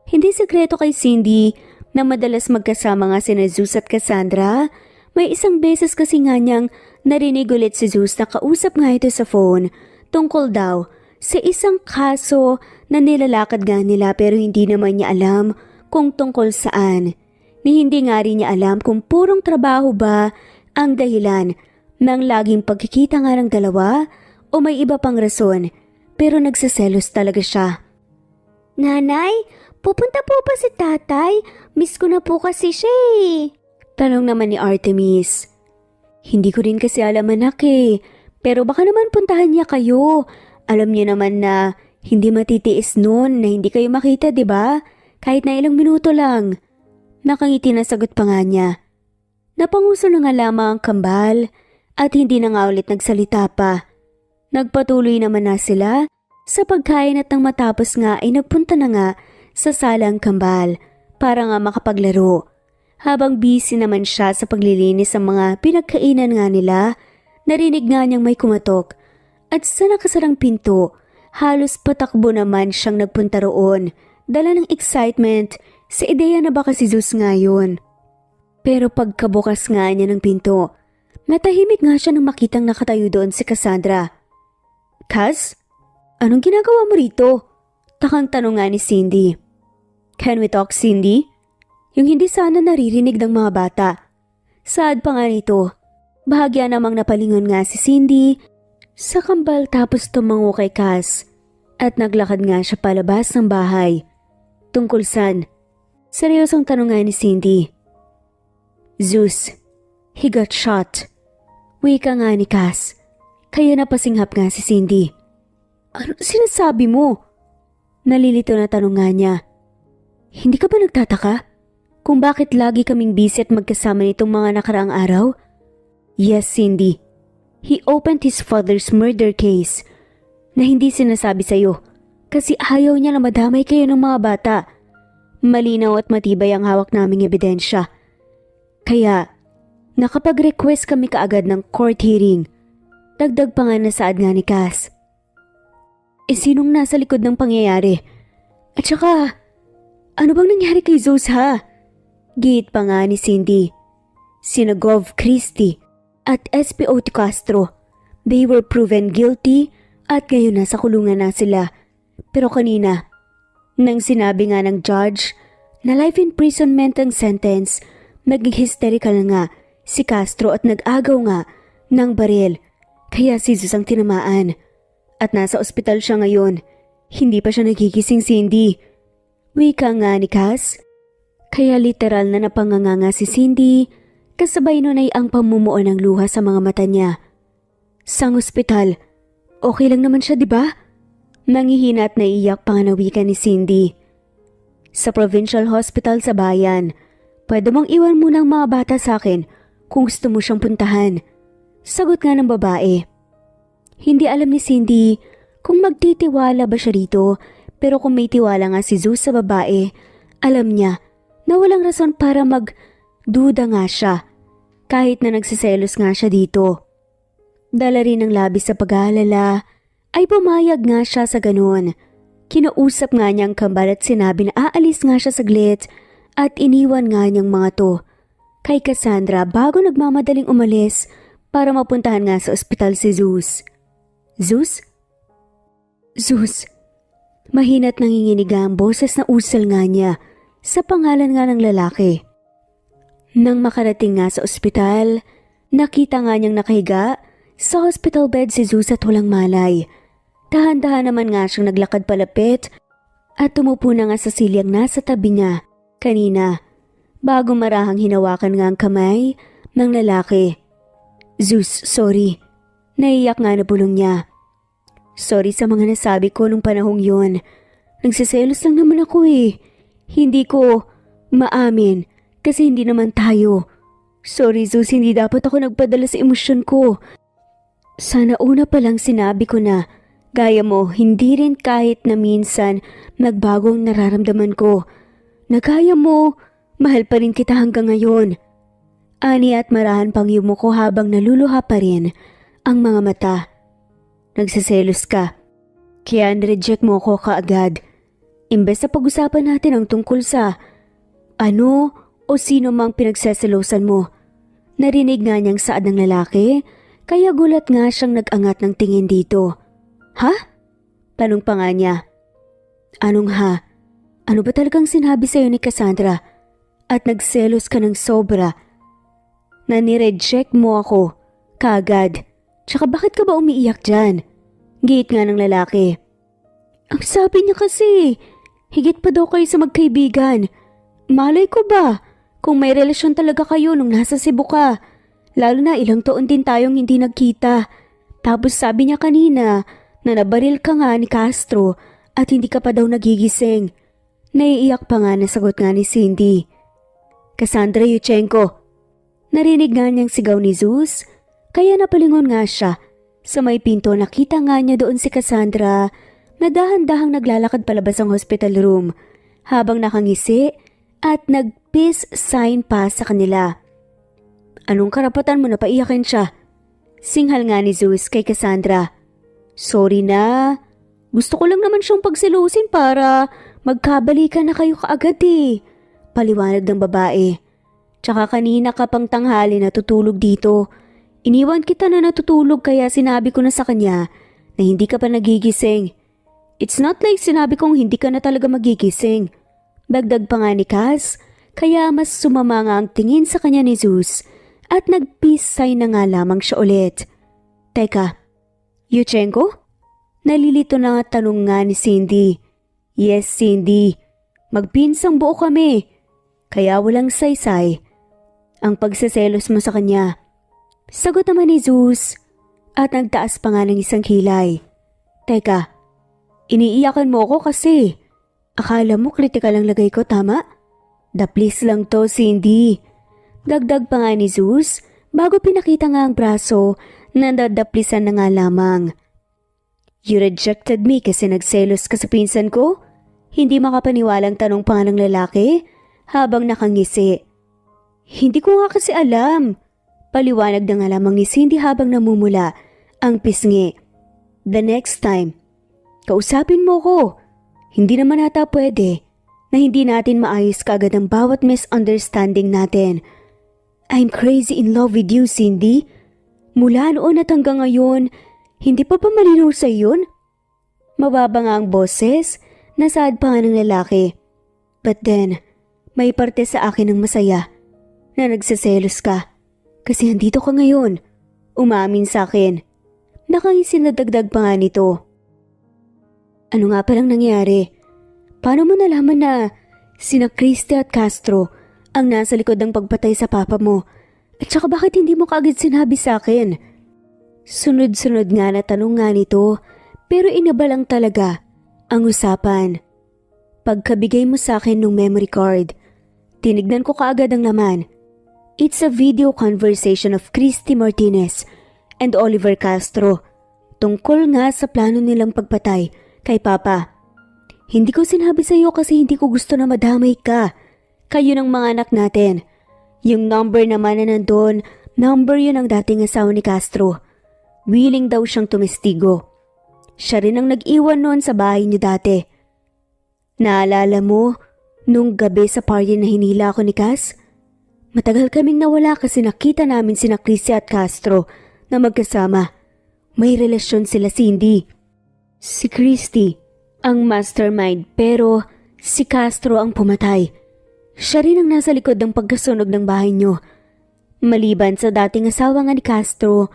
Hindi sekreto kay Cindy na madalas magkasama nga sina Zeus at Cassandra. May isang beses kasi nga niyang narinig ulit si Zeus na kausap nga ito sa phone tungkol daw sa isang kaso na nilalakad nga nila pero hindi naman niya alam kung tungkol saan. Ni hindi nga rin niya alam kung purong trabaho ba ang dahilan ng laging pagkikita nga ng dalawa o may iba pang rason, pero nagsiselos talaga siya. Nanay, pupunta po ba si tatay? Miss ko na po kasi siya eh. Tanong naman ni Artemis. Hindi ko rin kasi alam anak eh, pero baka naman puntahan niya kayo. Alam niyo naman na hindi matitiis noon na hindi kayo makita, di ba? Kahit na ilang minuto lang. Nakangiti na sagot pa nga niya. Napanguso na nga lamang ang kambal at hindi na nga ulit nagsalita pa. Nagpatuloy naman na sila sa pagkain at nang matapos nga ay nagpunta na nga sa salang kambal para nga makapaglaro. Habang busy naman siya sa paglilinis sa mga pinagkainan nga nila, narinig nga niyang may kumatok at sa nakasarang pinto, halos patakbo naman siyang nagpunta roon, dala ng excitement sa ideya na baka si Zeus nga yun. Pero pagkabukas nga niya ng pinto, natahimik nga siya nang makitang nakatayo doon si Cassandra. Kaz? Anong ginagawa mo rito? Takang tanong nga ni Cindy. Can we talk, Cindy? Yung hindi sana naririnig ng mga bata. Saad pa nga nito. Bahagya namang napalingon nga si Cindy sa kambal tapos tumango kay Kaz at naglakad nga siya palabas ng bahay. Tungkol saan? Seryosong tanong nga ni Cindy. Zeus, he got shot. Wika nga ni Kaz. Kaya napasinghap nga si Cindy. Ano sinasabi mo? Nalilito na tanong nga niya. Hindi ka ba nagtataka kung bakit lagi kaming busy at magkasama nitong mga nakaraang araw? Yes, Cindy. He opened his father's murder case na hindi sinasabi sa'yo kasi ayaw niya na madamay kayo ng mga bata. Malinaw at matibay ang hawak naming ebidensya. Kaya, nakapag-request kami kaagad ng court hearing. Dagdag pa nga na saad nga ni Kaz. Sinong nasa likod ng pangyayari? At saka, ano bang nangyari kay Zeus ha? Gihit pa nga ni Cindy. Sina Gov Christie at SPO Castro. They were proven guilty at ngayon nasa kulungan na sila. Pero kanina, nang sinabi nga ng judge na life imprisonment ang sentence, naging hysterical nga si Castro at nag-agaw nga ng baril. Kaya si Zeus ang tinamaan. At nasa ospital siya ngayon. Hindi pa siya nagigising, Cindy. Wika nga ni Kaz. Kaya literal na napanganganga si Cindy, kasabay nun ay ang pamumuo ng luha sa mga mata niya. Sang ospital, okay lang naman siya, di ba? Nangihina at naiiyak pa nga na wika ni Cindy. Sa provincial hospital sa bayan, pwede mong iwan muna ang mga bata sa akin kung gusto mo siyang puntahan. Sagot nga ng babae. Hindi alam ni Cindy kung magtitiwala ba siya rito, pero kung may tiwala nga si Zeus sa babae, alam niya na walang rason para magduda nga siya, kahit na nagsiselos nga siya dito. Dala rin ng labis sa pag-aalala, ay pumayag nga siya sa ganun. Kinausap nga niyang kambal at sinabi na aalis nga siya saglit at iniwan nga niyang mga to kay Cassandra bago nagmamadaling umalis para mapuntahan nga sa ospital si Zeus. Zeus? Zeus. Mahina't nanginginig ang boses na usal nga niya sa pangalan nga ng lalaki. Nang makarating nga sa ospital, nakita nga niyang nakahiga sa hospital bed si Zeus at walang malay. Dahan-dahan naman nga siyang naglakad palapit at tumupo na nga sa silyang nasa tabi niya kanina bago marahang hinawakan nga ang kamay ng lalaki. Zeus, sorry. Naiyak nga na bulong niya. Sorry sa mga nasabi ko nung panahong yon. Nagsiselos lang naman ako eh. Hindi ko maamin kasi hindi naman tayo. Sorry Zeus, hindi dapat ako nagpadala sa emosyon ko. Sana una pa lang sinabi ko na, gaya mo, hindi rin kahit na minsan nagbago ang nararamdaman ko. Nagaya mo, mahal pa rin kita hanggang ngayon. Ani at marahan pang yumuko habang naluluha pa rin ang mga mata. Nagsiselos ka. Kaya nireject mo ko kaagad. Imbes na pag-usapan natin ang tungkol sa ano o sino mang pinagseselosan mo. Narinig nga niyang saad ng lalaki, kaya gulat nga siyang nag-angat ng tingin dito. Ha? Tanong pa nga niya. Anong ha? Ano ba talagang sinabi sa'yo ni Cassandra? At nagselos ka ng sobra na nireject mo ako kaagad. Tsaka bakit ka ba umiiyak dyan? Giit nga ng lalaki. Ang sabi niya kasi, higit pa daw kayo sa magkaibigan. Malay ko ba kung may relasyon talaga kayo nung nasa Cebu ka? Lalo na ilang taon din tayong hindi nagkita. Tapos sabi niya kanina na nabaril ka nga ni Castro at hindi ka pa daw nagigising. Naiiyak pa nga na sagot nga ni Cindy. Cassandra Yuchenko. Narinig nga niyang sigaw ni Zeus, kaya napalingon nga siya. Sa may pinto nakita nga niya doon si Cassandra na dahan-dahang naglalakad palabas ang hospital room habang nakangisi at nag-peace sign pa sa kanila. Anong karapatan mo na paiyakin siya? Singhal nga ni Zeus kay Cassandra. Sorry na. Gusto ko lang naman siyang pagsilusin para magkabalikan na kayo kaagad eh. Paliwanag ng babae. Tsaka kanina ka pang tanghali natutulog dito. Iniwan kita na natutulog kaya sinabi ko na sa kanya na hindi ka pa nagigising. It's not like sinabi kong hindi ka na talaga magigising. Dagdag pa nga ni Cass, kaya mas sumama nga ang tingin sa kanya ni Zeus at nag-peace sign na nga lamang siya ulit. Teka, Yuchenko? Nalilito na nga tanong nga ni Cindy. Yes, Cindy. Magpinsang buo kami. Kaya walang saysay ang pagseselos mo sa kanya. Sagot naman ni Zeus at nagtaas pa nga ng isang kilay. Teka, iniiyakan mo ako kasi akala mo kritikal ang lagay ko, tama? Please lang to, Cindy. Dagdag pa nga ni Zeus bago pinakita nga ang braso na dadaplisan na nga lamang. You rejected me kasi nagselos ka sa pinsan ko? Hindi makapaniwalang tanong pa nga ng lalaki habang nakangisi. Hindi ko nga kasi alam. Paliwanag na nga lamang ni Cindy habang namumula ang pisngi. The next time, kausapin mo ko. Hindi naman ata pwede na hindi natin maayos kaagad ang bawat misunderstanding natin. I'm crazy in love with you, Cindy. Mula noon at hanggang ngayon, hindi pa malinaw sa yun? Mababa nga ang boses, nasaad pa nga ng lalaki. But then, may parte sa akin ng masaya na nagsaselos ka. Kasi andito ka ngayon. Umamin sa akin. Nakangisi na dagdag pa nga nito. Ano nga palang nangyari? Paano mo nalaman na sina Christy at Castro ang nasa likod ng pagpatay sa papa mo? At saka bakit hindi mo kaagad sinabi sa akin? Sunod-sunod nga na tanong nga nito pero inaba lang talaga ang usapan. Pagkabigay mo sa akin ng memory card, tinignan ko kaagad ang laman. It's a video conversation of Christy Martinez and Oliver Castro tungkol nga sa plano nilang pagpatay kay Papa. Hindi ko sinabi sa iyo kasi hindi ko gusto na madamay ka. Kayo ng mga anak natin. Yung number naman na nandun, number yun ang dating asawa ni Castro. Willing daw siyang tumestigo. Siya rin ang nag-iwan noon sa bahay niyo dati. Naalala mo, nung gabi sa party na hinila ako ni Cass? Matagal kaming nawala kasi nakita namin sina Chrissy at Castro na magkasama. May relasyon sila, Cindy. Si Christy ang mastermind pero si Castro ang pumatay. Siya rin ang nasa likod ng pagkasunog ng bahay niyo. Maliban sa dating asawa nga ni Castro,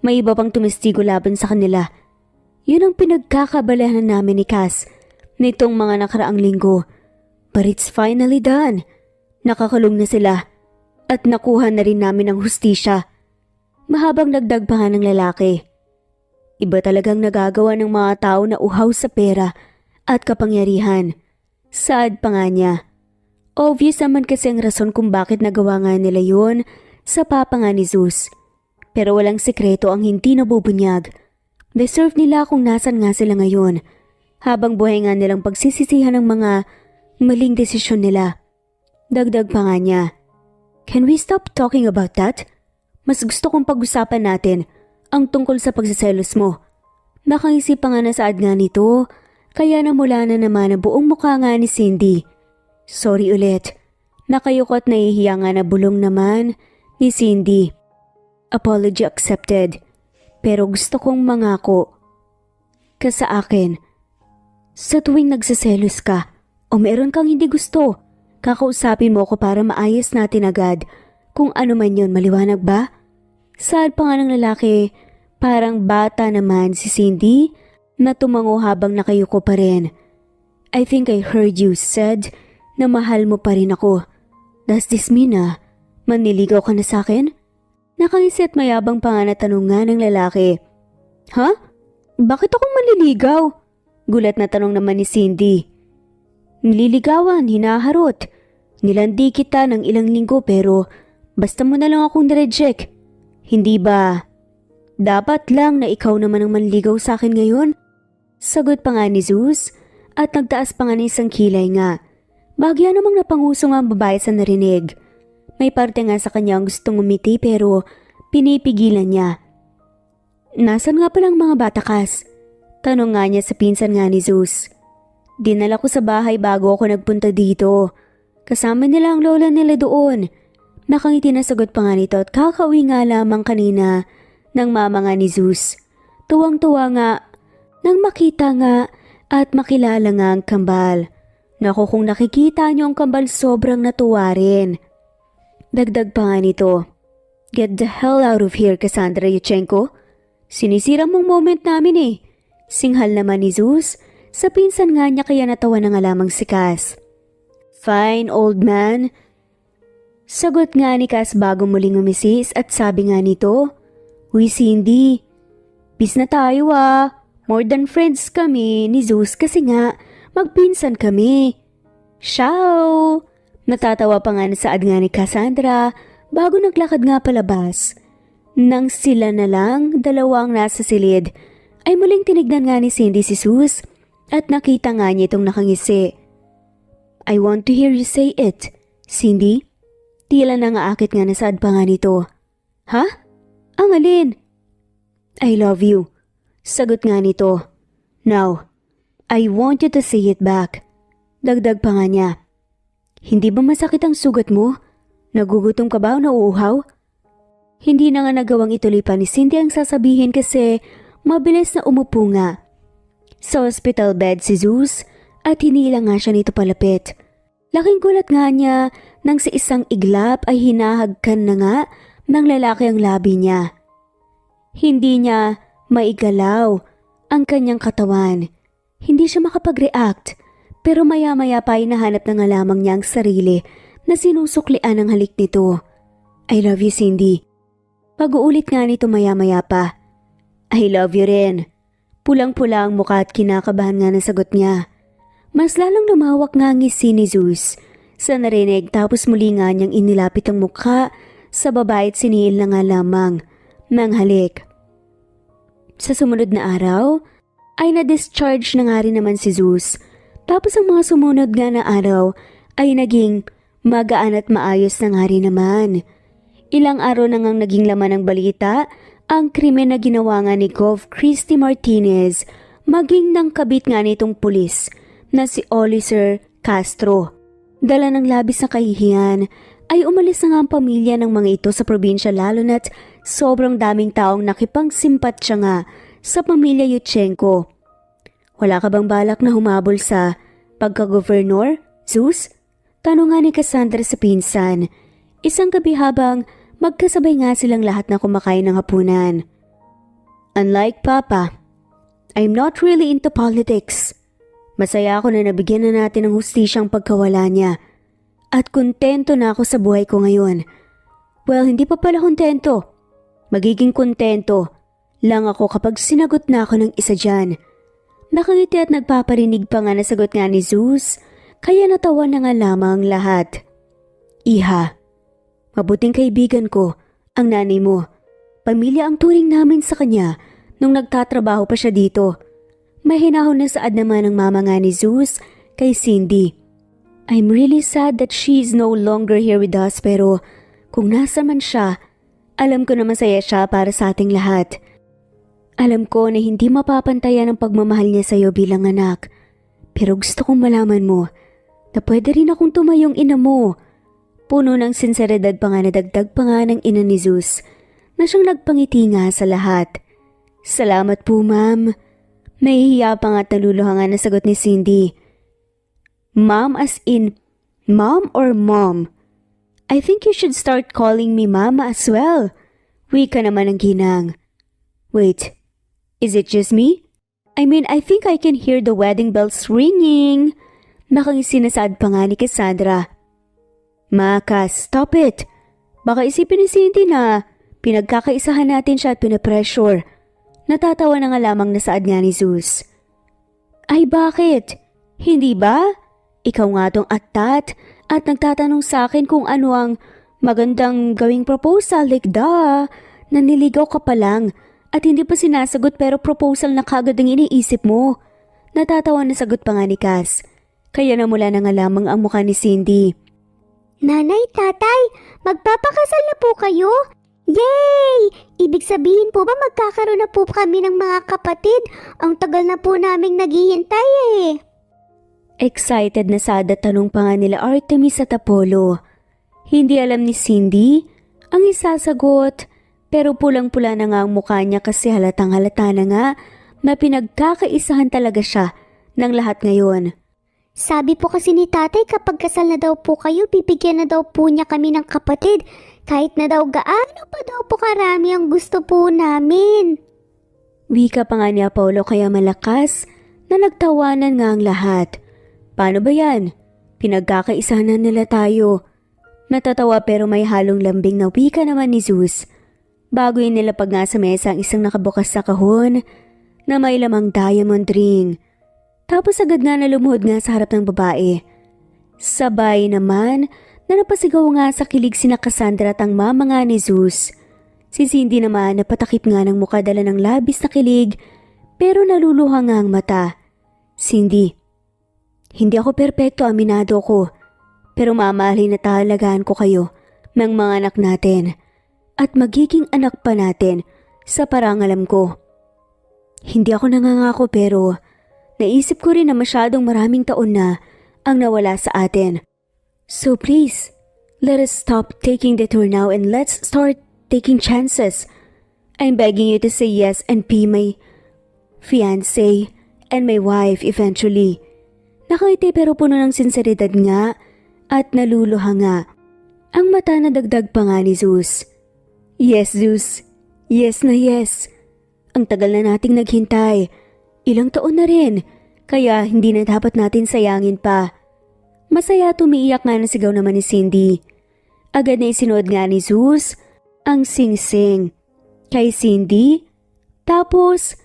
may iba pang tumestigo laban sa kanila. Yun ang pinagkakabalahan namin ni Cass nitong mga nakaraang linggo. But it's finally done. Nakakulong na sila at nakuha na rin namin ang hustisya. Mahabang dagdag pa nga ng lalaki. Iba talagang nagagawa ng mga tao na uhaw sa pera at kapangyarihan. Saad pa nga niya. Obvious naman kasi ang rason kung bakit nagawa nga nila yun sa papa nga ni Zeus. Pero walang sekreto ang hindi nabubunyag. Deserve nila kung nasan nga sila ngayon. Habang buhay nga nilang pagsisisihan ng mga maling desisyon nila. Dagdag pa nga niya. Can we stop talking about that? Mas gusto kong pag-usapan natin ang tungkol sa pagsiselos mo. Nakaisip pa nga na saad nga nito, kaya namula na naman ang buong mukha nga ni Cindy. Sorry ulit. Nakayuko at nahihiya nga na bulong naman ni Cindy. Apology accepted. Pero gusto kong mangako ka sa akin Sa tuwing nagsiselos ka o meron kang hindi gusto, kakausapin mo ko para maayos natin agad. Kung ano man yun, maliwanag ba? Sad pa nga ng lalaki, parang bata naman si Cindy na tumango habang nakayuko pa rin. I think I heard you said na mahal mo pa rin ako. Does this mean na manliligaw ka na sa akin? Nakangisi at mayabang pa nga na tanong nga ng lalaki. Ha? Bakit akong manliligaw? Gulat na tanong naman ni Cindy. Nililigawan, hinaharot. Nilandi kita ng ilang linggo pero basta mo na lang akong nireject. Hindi ba dapat lang na ikaw naman ang manligaw sa akin ngayon? Sagot pa nga ni Zeus at nagtaas pa nga ng isang kilay nga. Bagya namang napanguso nga ang babae sa narinig. May parte nga sa kanya ang gustong umiti pero pinipigilan niya. Nasaan nga palang mga batakas? Tanong nga niya sa pinsan nga ni Zeus. Dinala ko sa bahay bago ako nagpunta dito. Kasama nila ang lola nila doon. Nakangiti na sagot pa nga nito at kakauwi nga lamang kanina ng mama nga ni Zeus. Tuwang-tuwa nga nang makita nga at makilala nga ang kambal. Naku, kung nakikita niyo ang kambal sobrang natuwa rin. Dagdag pa nga nito. Get the hell out of here, Cassandra Yuchenko. Sinisira mong moment namin eh. Singhal naman ni Zeus. Sa pinsan nga niya kaya natawa na nga lamang si Cass. Fine, old man. Sagot nga ni Cass bago muling umisis at sabi nga nito, Uy Cindy, peace na tayo ah. More than friends kami ni Zeus kasi nga magpinsan kami. Ciao! Natatawa pa nga saad nga ni Cassandra bago naglakad nga palabas. Nang sila na lang, dalawang nasa silid, ay muling tinignan nga ni Cindy si Zeus at nakita nga niya itong nakangisi. I want to hear you say it, Cindy. Tila na nga akit nga nasaad pa nga nito. Ha? Ang alin? I love you. Sagot nga nito. Now, I want you to say it back. Dagdag pa nga niya. Hindi ba masakit ang sugat mo? Nagugutom ka ba o nauuhaw? Hindi na nga nagawang ituloy pa ni Cindy ang sasabihin kasi mabilis na umupo nga. Sa hospital bed si Zeus at hinila nga siya nito palapit. Laking gulat nga niya nang sa isang iglap ay hinahagkan na nga ng lalaki ang labi niya. Hindi niya maigalaw ang kanyang katawan. Hindi siya makapag-react. Pero maya-maya pa ay nahanap na nga lamang niya ang sarili na sinusuklian ng halik nito. I love you, Cindy. Pag-uulit nga nito maya-maya pa. I love you rin. Pulang-pula ang mukha at kinakabahan nga ng sagot niya. Mas lalong lumawak nga ang ngisi ni Zeus sa narinig tapos muli nga niyang inilapit ang mukha sa babae at siniil na nga lamang ng halik. Sa sumunod na araw ay na-discharge na nga rin naman si Zeus. Tapos ang mga sumunod nga na araw ay naging magaan at maayos na nga rin naman. Ilang araw na ngang naging laman ng balita ang krimen na ginawa nga ni Gov. Christy Martinez maging ng kabit nga nitong pulis na si Oliver Castro. Dala ng labis na kahihiyan ay umalis na nga ang pamilya ng mga ito sa probinsya lalo na't sobrang daming taong nakipangsimpatsya nga sa pamilya Yuchenko. Wala ka bang balak na humabol sa pagka-gobernur, Zeus? Tanong nga ni Cassandra sa pinsan. Isang gabi habang magkasabay nga silang lahat na kumakain ng hapunan. Unlike Papa, I'm not really into politics. Masaya ako na nabigyan na natin ng hustisyang pagkawala niya. At kontento na ako sa buhay ko ngayon. Well, hindi pa pala kontento. Magiging kontento lang ako kapag sinagot na ako ng isa dyan. Nakangiti at nagpaparinig pa nga na sagot nga ni Zeus, kaya natawa na nga lamang lahat. Iha, mabuting kaibigan ko, ang nanay mo. Pamilya ang turing namin sa kanya nung nagtatrabaho pa siya dito. Mahinahon na saad naman ng mama nga ni Zeus kay Cindy. I'm really sad that she's no longer here with us pero kung nasa man siya, alam ko na masaya siya para sa ating lahat. Alam ko na hindi mapapantayan ang pagmamahal niya sa'yo bilang anak. Pero gusto kong malaman mo na pwede rin akong tumayong ina mo. Puno ng sinseridad pa nga nadagdag pa nga ng ina ni Zeus na siyang nagpangiti nga sa lahat. Salamat po, ma'am. Mahihiya pa nga't naluluhangan na sagot ni Cindy. Mom as in, mom or mom? I think you should start calling me mama as well. Wika naman ang ginang. Wait, is it just me? I mean, I think I can hear the wedding bells ringing. Nakangisi na saad pa nga ni Cassandra. Maka, stop it. Baka isipin ni Cindy na pinagkakaisahan natin siya at pinapressure. Natatawa na nga lamang na saad nga ni Zeus. Ay bakit? Hindi ba? Ikaw nga tong atat at nagtatanong sa akin kung ano ang magandang gawing proposal like naniligaw ka pa lang at hindi pa sinasagot pero proposal na kagad ang iniisip mo. Natatawa na sagot pa nga ni Cass. Kaya namula na nga lamang ang mukha ni Cindy. Nanay, tatay, magpapakasal na po kayo? Yay! Ibig sabihin po ba magkakaroon na po kami ng mga kapatid? Ang tagal na po naming naghihintay eh. Excited na sada tanong pa nga nila Artemis at Apollo. Hindi alam ni Cindy ang isasagot pero pulang-pula na nga ang mukha niya kasi halatang halata na nga na pinagkakaisahan talaga siya ng lahat ngayon. Sabi po kasi ni tatay kapag kasal na daw po kayo, bibigyan na daw po niya kami ng kapatid. Kahit na daw gaano pa daw po karami ang gusto po namin. Wika pa nga ni Apollo kaya malakas na nagtawanan nga ang lahat. Paano ba yan? Pinagkakaisahan na nila tayo. Natatawa pero may halong lambing na wika naman ni Zeus. Bago yun nilapag nga sa mesa ang isang nakabukas na kahon na may lamang diamond ring. Tapos agad nga na lumuhod nga sa harap ng babae. Sabay naman na napasigaw nga sa kilig sina Cassandra at ang mama nga ni Zeus. Si Cindy naman napatakip nga ng mukha dala ng labis na kilig pero naluluha nga ang mata. Cindy, hindi ako perpekto, aminado ko. Pero mamahalin na talagaan ko kayo ng mga anak natin at magiging anak pa natin sa parangalam ko. Hindi ako nangangako pero naisip ko rin na masyadong maraming taon na ang nawala sa atin. So please, let us stop taking the tour now and let's start taking chances. I'm begging you to say yes and be my fiancé and my wife eventually. Nakaiti pero puno ng sinseridad nga at naluluha nga. Ang mata na dagdag pa nga ni Zeus. Yes, Zeus. Yes na yes. Ang tagal na nating naghintay. Ilang taon na rin, kaya hindi na dapat natin sayangin pa. Masaya at umiiyak nga na sigaw naman ni Cindy. Agad na isinuod nga ni Zeus ang sing-sing kay Cindy. Tapos,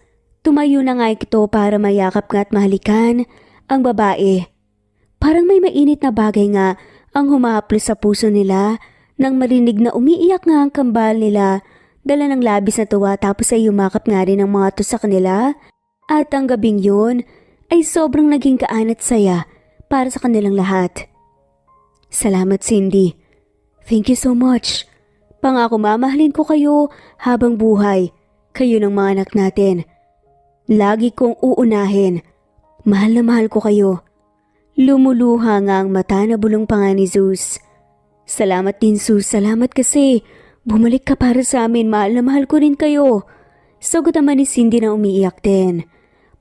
tumayo na nga ito para mayakap nga at mahalikan ang babae. Parang may mainit na bagay nga ang humahaplos sa puso nila nang marinig na umiiyak nga ang kambal nila, dala ng labis na tuwa tapos ay yumakap nga rin ang mga to sa kanila. At ang gabing yun ay sobrang naging kaan at saya para sa kanilang lahat. Salamat Cindy. Thank you so much. Pangako mamahalin ko kayo habang buhay. Kayo ng mga anak natin. Lagi kong uunahin. Mahal na mahal ko kayo. Lumuluha nga ang mata na bulong pa nga ni Zeus. Salamat din Zeus, salamat kasi bumalik ka para sa amin, mahal na mahal ko rin kayo. Sagot naman ni Cindy na umiiyak din.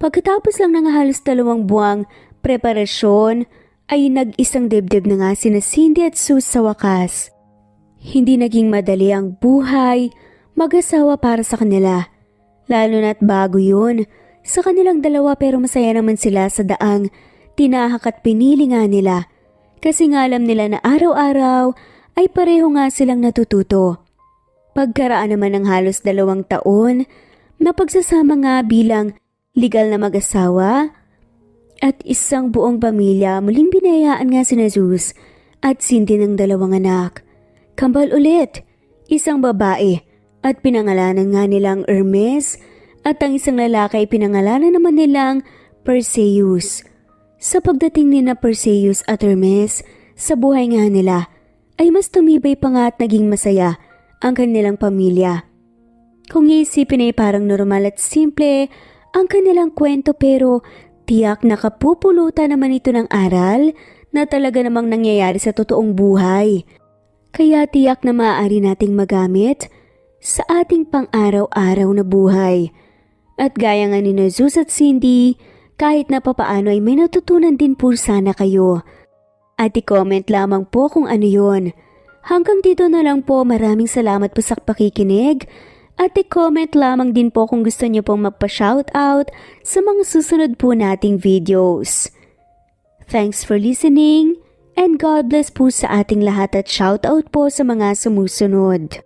Pagkatapos lang ng halos 2 buwang preparasyon ay nag-isang dibdib na nga sina Cindy at Zeus sa wakas. Hindi naging madali ang buhay mag-asawa para sa kanila. Lalo na't bago yun sa kanilang dalawa pero masaya naman sila sa daang tinahak at pinili nga nila. Kasi nga alam nila na araw-araw ay pareho nga silang natututo. Pagkaraan naman ng halos 2 taon na pagsasama nga bilang legal na mag-asawa at isang buong pamilya, muling binayaan nga sina Zeus at Cindy ng 2 anak. Kambal ulit, isang babae at pinangalanan nga nilang Hermes at ang isang lalaki ay pinangalanan naman nilang Perseus. Sa pagdating ni na Perseus at Hermes sa buhay nga nila ay mas tumibay pa nga at naging masaya ang kanilang pamilya. Kung iisipin ay parang normal at simple ang kanilang kwento pero tiyak nakapupulutan naman ito ng aral na talaga namang nangyayari sa totoong buhay. Kaya tiyak na maaari nating magamit sa ating pang-araw-araw na buhay. At gaya nga ni Zeus at Cindy, kahit na papaano ay may natutunan din po sana kayo. At i-comment lamang po kung ano yun. Hanggang dito na lang po, maraming salamat po sa pakikinig. At i-comment lamang din po kung gusto niyo pong magpa-shoutout sa mga susunod po nating videos. Thanks for listening and God bless po sa ating lahat at shoutout po sa mga sumusunod.